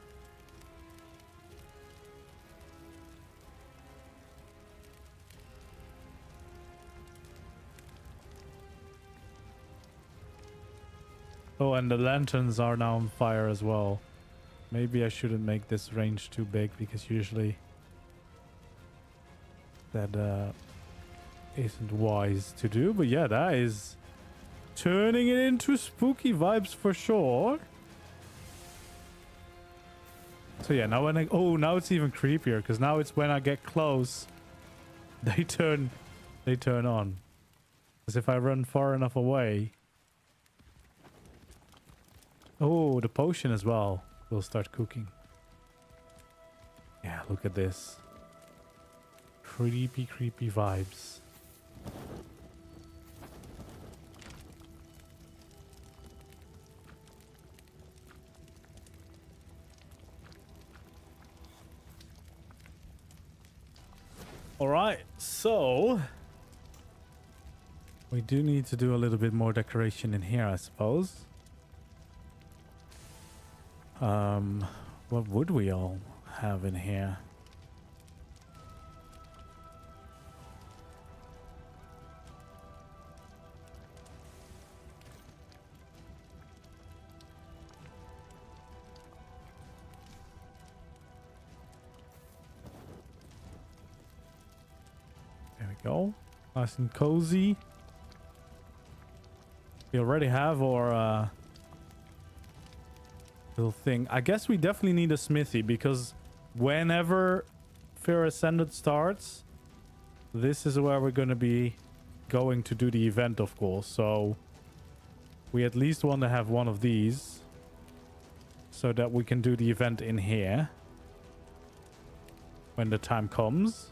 Oh, and the lanterns are now on fire as well. Maybe I shouldn't make this range too big, because usually that isn't wise to do. But yeah, that is turning it into spooky vibes for sure. So yeah, now when now it's even creepier, because now it's when I get close, they turn on. Because if I run far enough away. Oh, the potion as well will start cooking. Yeah, look at this. Creepy vibes. All right, so we do need to do a little bit more decoration in here, I suppose. What would we all have in here? There we go. Nice and cozy. We already have our little thing. I guess we definitely need a smithy, because whenever Fear Ascended starts, this is where we're going to be going to do the event, of course. So we at least want to have one of these so that we can do the event in here when the time comes.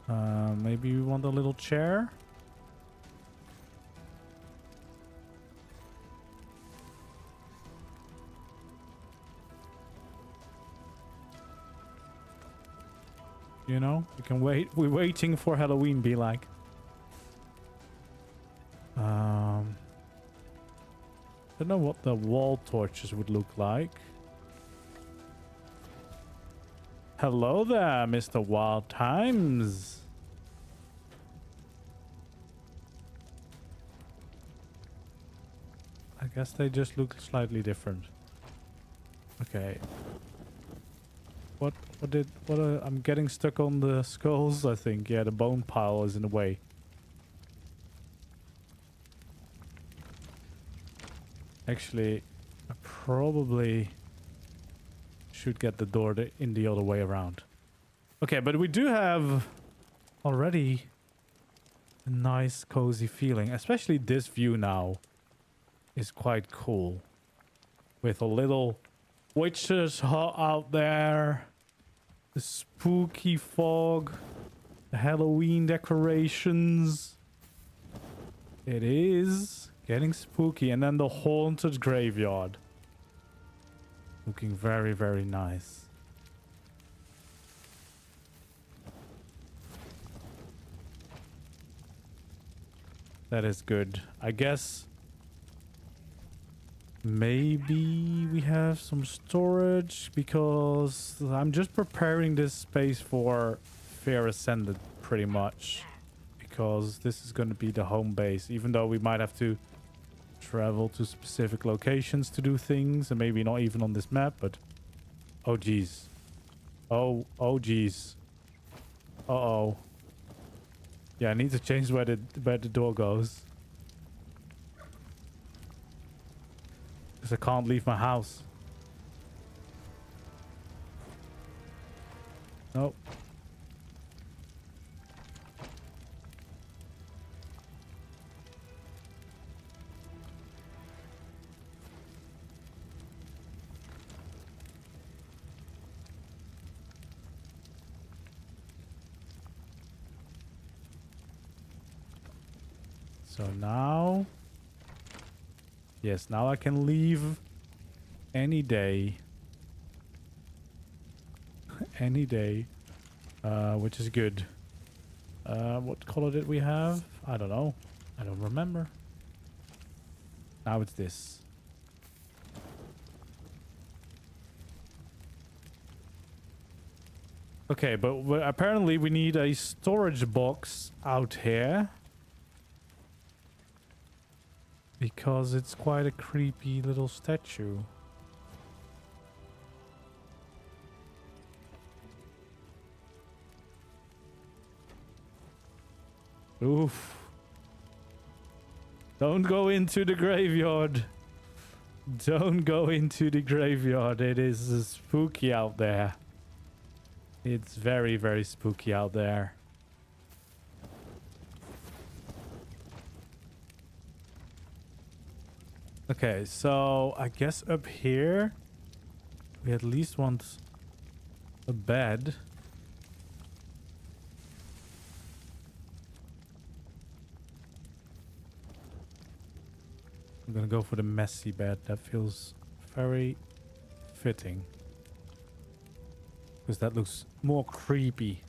Maybe we want a little chair. You know, we can wait. We're waiting for Halloween, be like. Don't know what the wall torches would look like. Hello there, Mr. Wild Times. I guess they just look slightly different. Okay. I'm getting stuck on the skulls, I think. Yeah, the bone pile is in the way. Actually, I probably should get the door in the other way around. Okay, but we do have already a nice cozy feeling. Especially this view now is quite cool. With a little witch's hut out there. The spooky fog. The Halloween decorations. It is getting spooky. And then the haunted graveyard. Looking very, very nice. That is good. I guess maybe we have some storage because I'm just preparing this space for Fair Ascended pretty much. Because this is going to be the home base, even though we might have to travel to specific locations to do things, and maybe not even on this map, but oh geez. Oh geez. Uh-oh. Yeah, I need to change where the door goes. Because I can't leave my house. Nope. So now... Yes, now I can leave any day. Any day. Which is good. What color did we have? I don't know. I don't remember. Now it's this. Okay, but apparently we need a storage box out here. Because it's quite a creepy little statue. Oof. Don't go into the graveyard. Don't go into the graveyard. It is spooky out there. It's very, very spooky out there. Okay, so I guess up here we at least want a bed. I'm gonna go for the messy bed. That feels very fitting. Because that looks more creepy.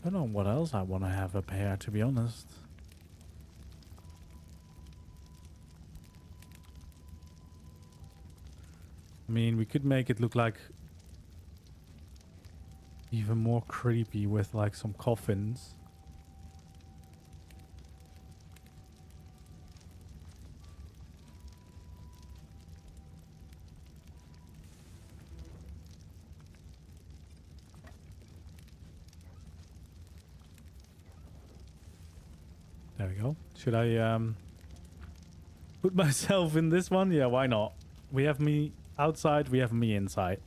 I don't know what else I want to have up here, to be honest. I mean, we could make it look like even more creepy with like some coffins. There we go. Should I put myself in this one? Yeah, why not? We have me outside, we have me inside.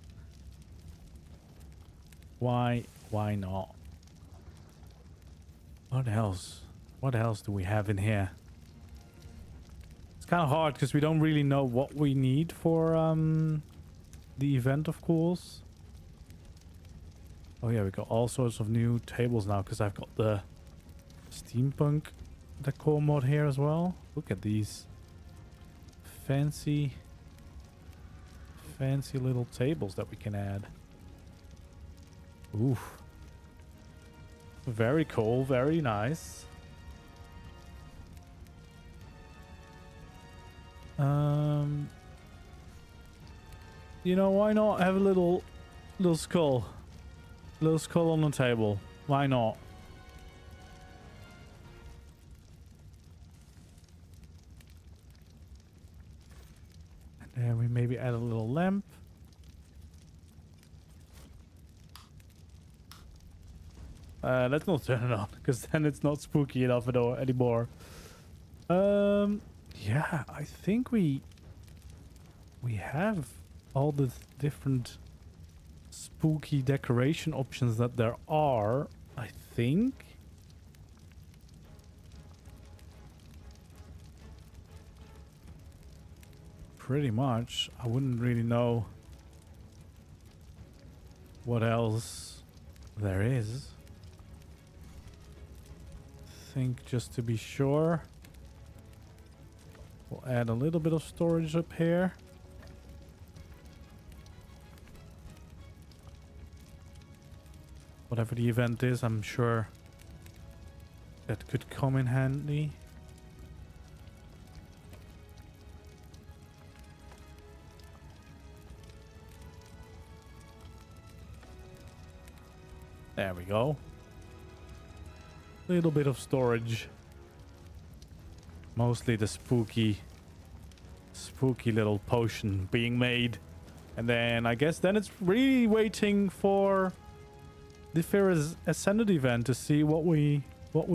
Why not? What else? What else do we have in here? It's kind of hard because we don't really know what we need for the event, of course. Oh yeah, we got all sorts of new tables now because I've got the steampunk decor mod here as well. Look at these fancy little tables that we can add. Oof. Very cool, very nice. You know, why not have a little skull? Little skull on the table. Why not? And then we maybe add a little lamp. Let's not turn it on, because then it's not spooky enough anymore. Yeah, I think we have all the different spooky decoration options that there are, I think. Pretty much. I wouldn't really know what else there is. I think just to be sure, we'll add a little bit of storage up here. Whatever the event is, I'm sure that could come in handy. There we go. Little bit of storage. Mostly the spooky little potion being made. And then I guess then it's really waiting for the Ferris Ascended event to see what we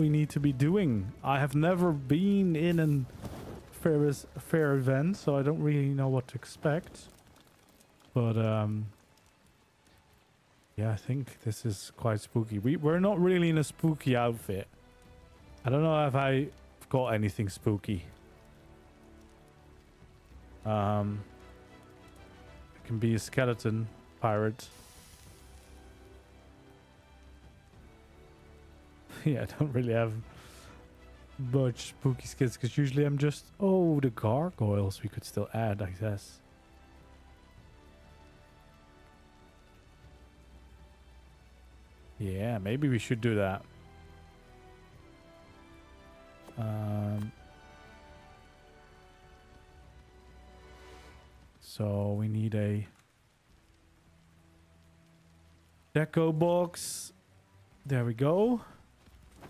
need to be doing. I have never been in an Ferris fair event, so I don't really know what to expect. But yeah, I think this is quite spooky. We're not really in a spooky outfit. I don't know if I've got anything spooky. It can be a skeleton pirate. Yeah, I don't really have much spooky skins because usually I'm just... Oh, the gargoyles we could still add, I guess. Yeah, maybe we should do that. So we need a deco box. There we go.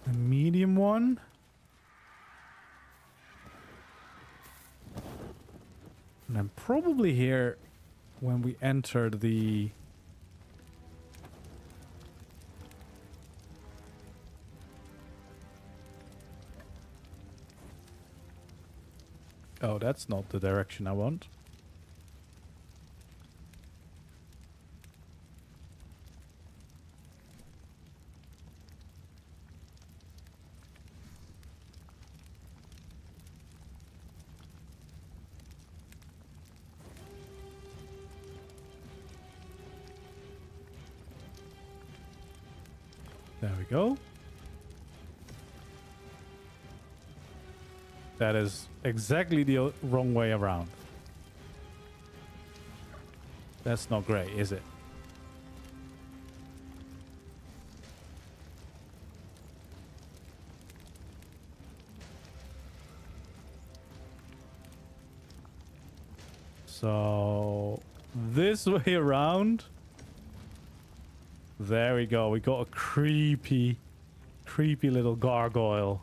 A medium one. And then probably here when we entered the... Oh, that's not the direction I want. There we go. That is exactly the wrong way around. That's not great, is it? So this way around. There we go. We got a creepy little gargoyle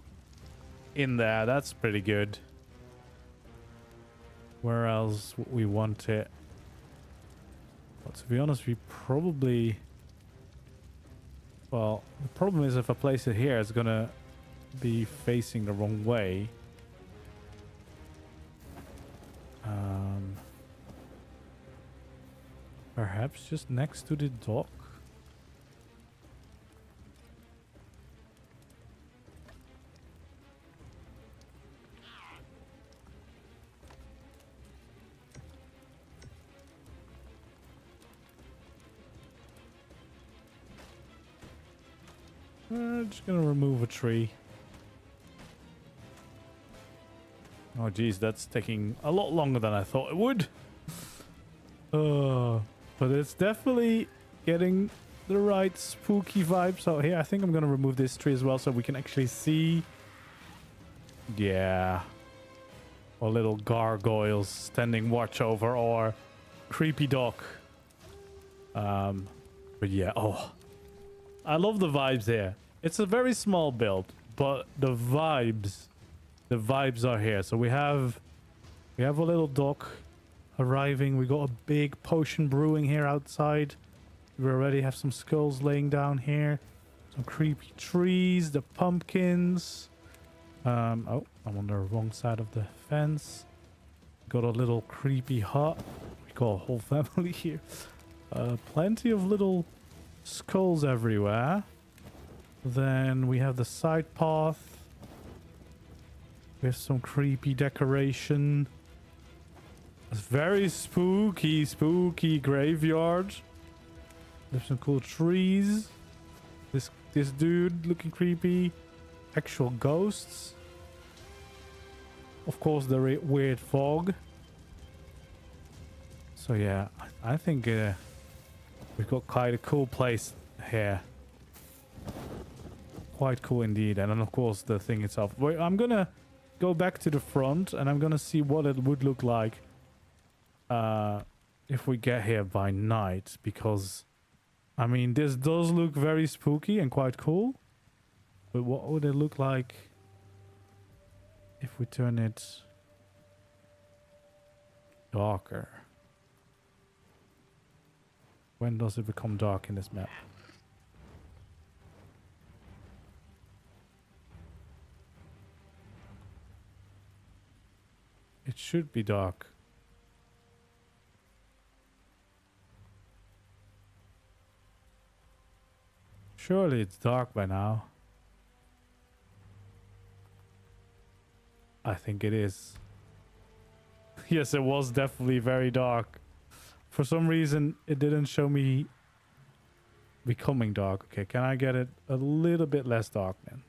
in there. That's pretty good. Where else would we want it? Well, to be honest, we probably... Well, the problem is if I place it here, it's gonna be facing the wrong way. Perhaps just next to the dock? Just gonna remove a tree. Oh geez, that's taking a lot longer than I thought it would. But it's definitely getting the right spooky vibes out here. I think I'm gonna remove this tree as well so we can actually see. Yeah. Or little gargoyles standing watch over our creepy dock. But yeah, oh. I love the vibes here. It's a very small build, but the vibes are here. So we have a little dock arriving. We got a big potion brewing here outside. We already have some skulls laying down here. Some creepy trees, the pumpkins. Oh, I'm on the wrong side of the fence. Got a little creepy hut. We got a whole family here. Plenty of little skulls everywhere. Then we have the side path with some creepy decoration. It's very spooky graveyard. There's some cool trees. This dude looking creepy. Actual ghosts. Of course, the weird fog. So yeah, I think we've got quite a cool place here. Quite cool indeed. And then of course the thing itself. Wait, I'm gonna go back to the front and I'm gonna see what it would look like if we get here by night, because I mean this does look very spooky and quite cool, but what would it look like if we turn it darker? When does it become dark in this map? It should be dark. Surely it's dark by now. I think it is. Yes, it was definitely very dark. For some reason, it didn't show me becoming dark. Okay, can I get it a little bit less dark then?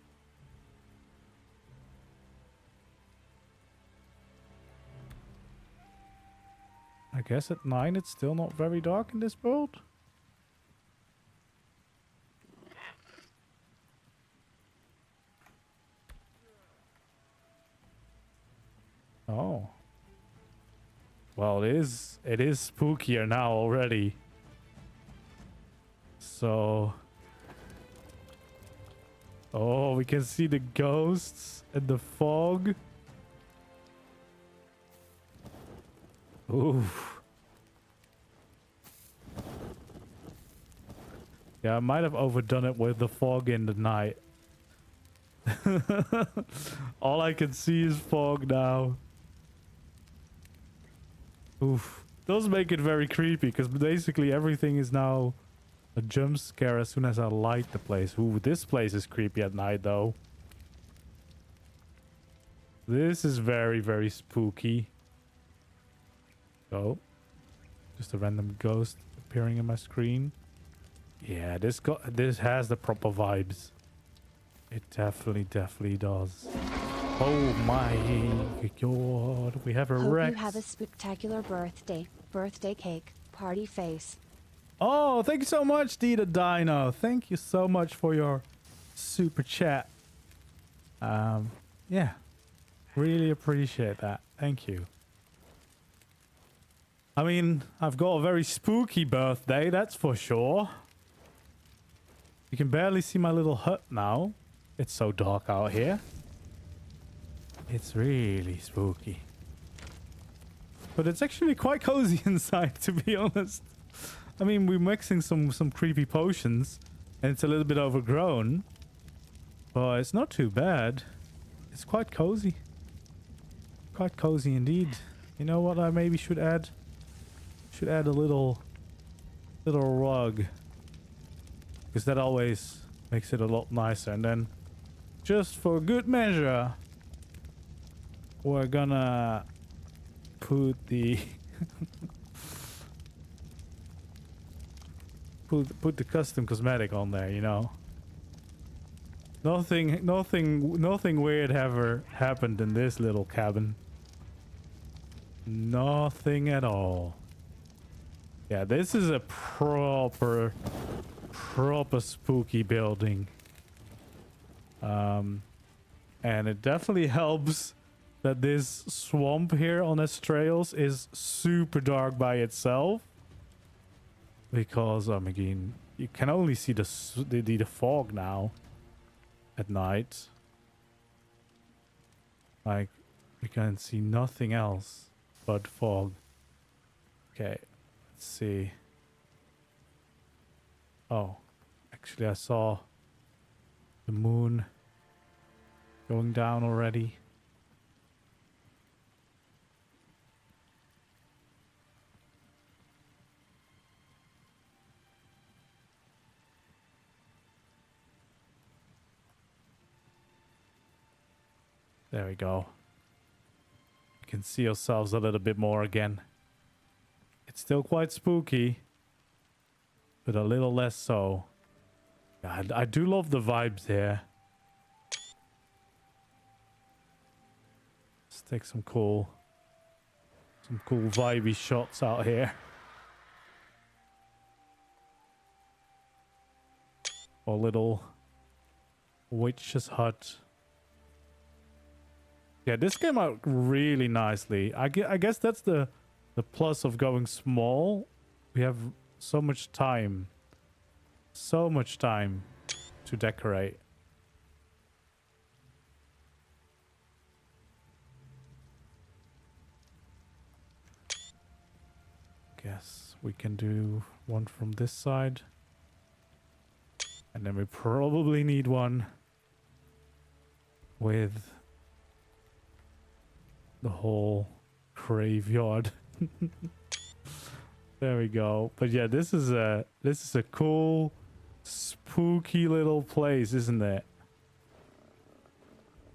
I guess at 9 it's still not very dark in this world. Oh. Well, it is spookier now already. So... Oh, we can see the ghosts and the fog. Oof. Yeah, I might have overdone it with the fog in the night. All I can see is fog now. Oof. Does make it very creepy, because basically everything is now a jump scare as soon as I light the place. Ooh, this place is creepy at night though. This is very, very spooky. Oh, just a random ghost appearing in my screen. Yeah, this has the proper vibes. It definitely does. Oh my god, we have a Rex. Hope you have a spectacular birthday cake, party face. Oh, thank you so much, Dita Dino. Thank you so much for your super chat. Yeah, really appreciate that. Thank you. I mean, I've got a very spooky birthday, that's for sure. You can barely see my little hut now. It's so dark out here. It's really spooky. But it's actually quite cozy inside, to be honest. I mean, we're mixing some creepy potions, and it's a little bit overgrown. But it's not too bad. It's quite cozy. Quite cozy indeed. You know what I maybe should add? Should add a little rug, because that always makes it a lot nicer. And then just for good measure, we're gonna put the put the custom cosmetic on there, you know. Nothing weird ever happened in this little cabin. Nothing at all. Yeah, this is a proper spooky building. And it definitely helps that this swamp here on Estrellas is super dark by itself. Because, again, you can only see the fog now at night. Like, we can see nothing else but fog. Okay. See. Oh, actually I saw The moon going down already. There we go. We can see ourselves a little bit more again. It's still quite spooky, but a little less so. God, I do love the vibes here. Let's take some cool vibey shots out here. A little witch's hut. Yeah, this came out really nicely. I guess that's the plus of going small. We have so much time. So much time to decorate. Guess we can do one from this side. And then we probably need one with the whole graveyard. There we go. But yeah, this is a cool, spooky little place, isn't it?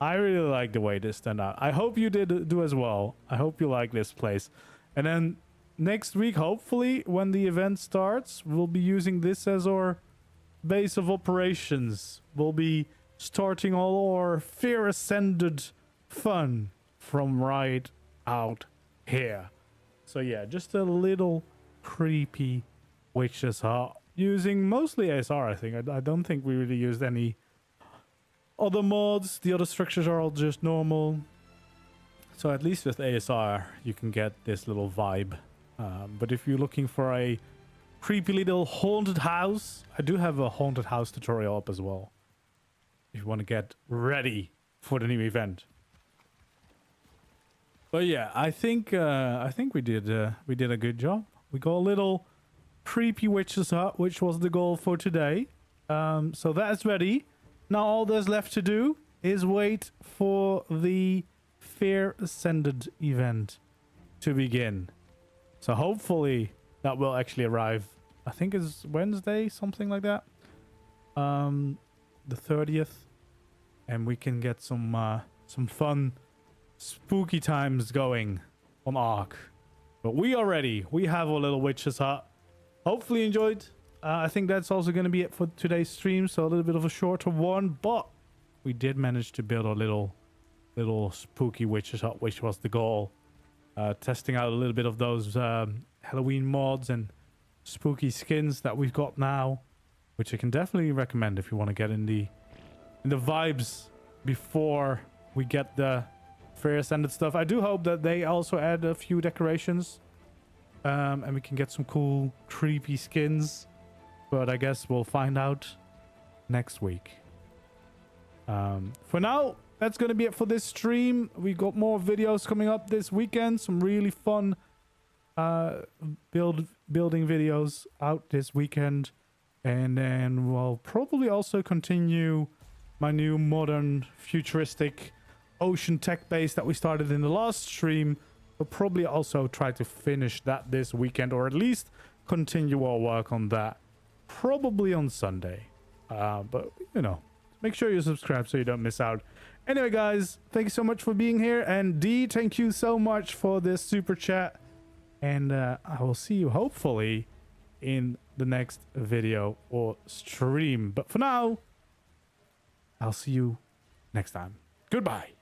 I really like the way this turned out. I hope you did do as well. I hope you like this place. And then next week, hopefully, when the event starts, we'll be using this as our base of operations. We'll be starting all our Fear Ascended fun from right out here. So yeah, just a little creepy witch's hut using mostly ASR. I think I don't think we really used any other mods. The other structures are all just normal, so at least with ASR you can get this little vibe. But if you're looking for a creepy little haunted house, I do have a haunted house tutorial up as well if you want to get ready for the new event. But yeah, I think we did a good job. We got a little creepy witch's hut, which was the goal for today. So that's ready. Now all there's left to do is wait for the Fear Ascended event to begin. So hopefully that will actually arrive. I think it's Wednesday, something like that. The 30th, and we can get some fun, spooky times going on ARK. But we are ready. We have our little witch's hut. Hopefully you enjoyed. I think that's also going to be it for today's stream. So a little bit of a shorter one, but we did manage to build our little spooky witch's hut, which was the goal. Testing out a little bit of those Halloween mods and spooky skins that we've got now, which I can definitely recommend if you want to get in the vibes before we get the Fear Ascended stuff. I do hope that they also add a few decorations, and we can get some cool creepy skins, but I guess we'll find out next week. For now, that's going to be it for this stream. We got more videos coming up this weekend, some really fun building videos out this weekend, and then we'll probably also continue my new modern futuristic ocean tech base that we started in the last stream. We'll probably also try to finish that this weekend, or at least continue our work on that probably on Sunday. But you know, make sure you subscribe so you don't miss out. Anyway guys, thank you so much for being here, and D, thank you so much for this super chat, and I will see you hopefully in the next video or stream. But for now, I'll see you next time. Goodbye.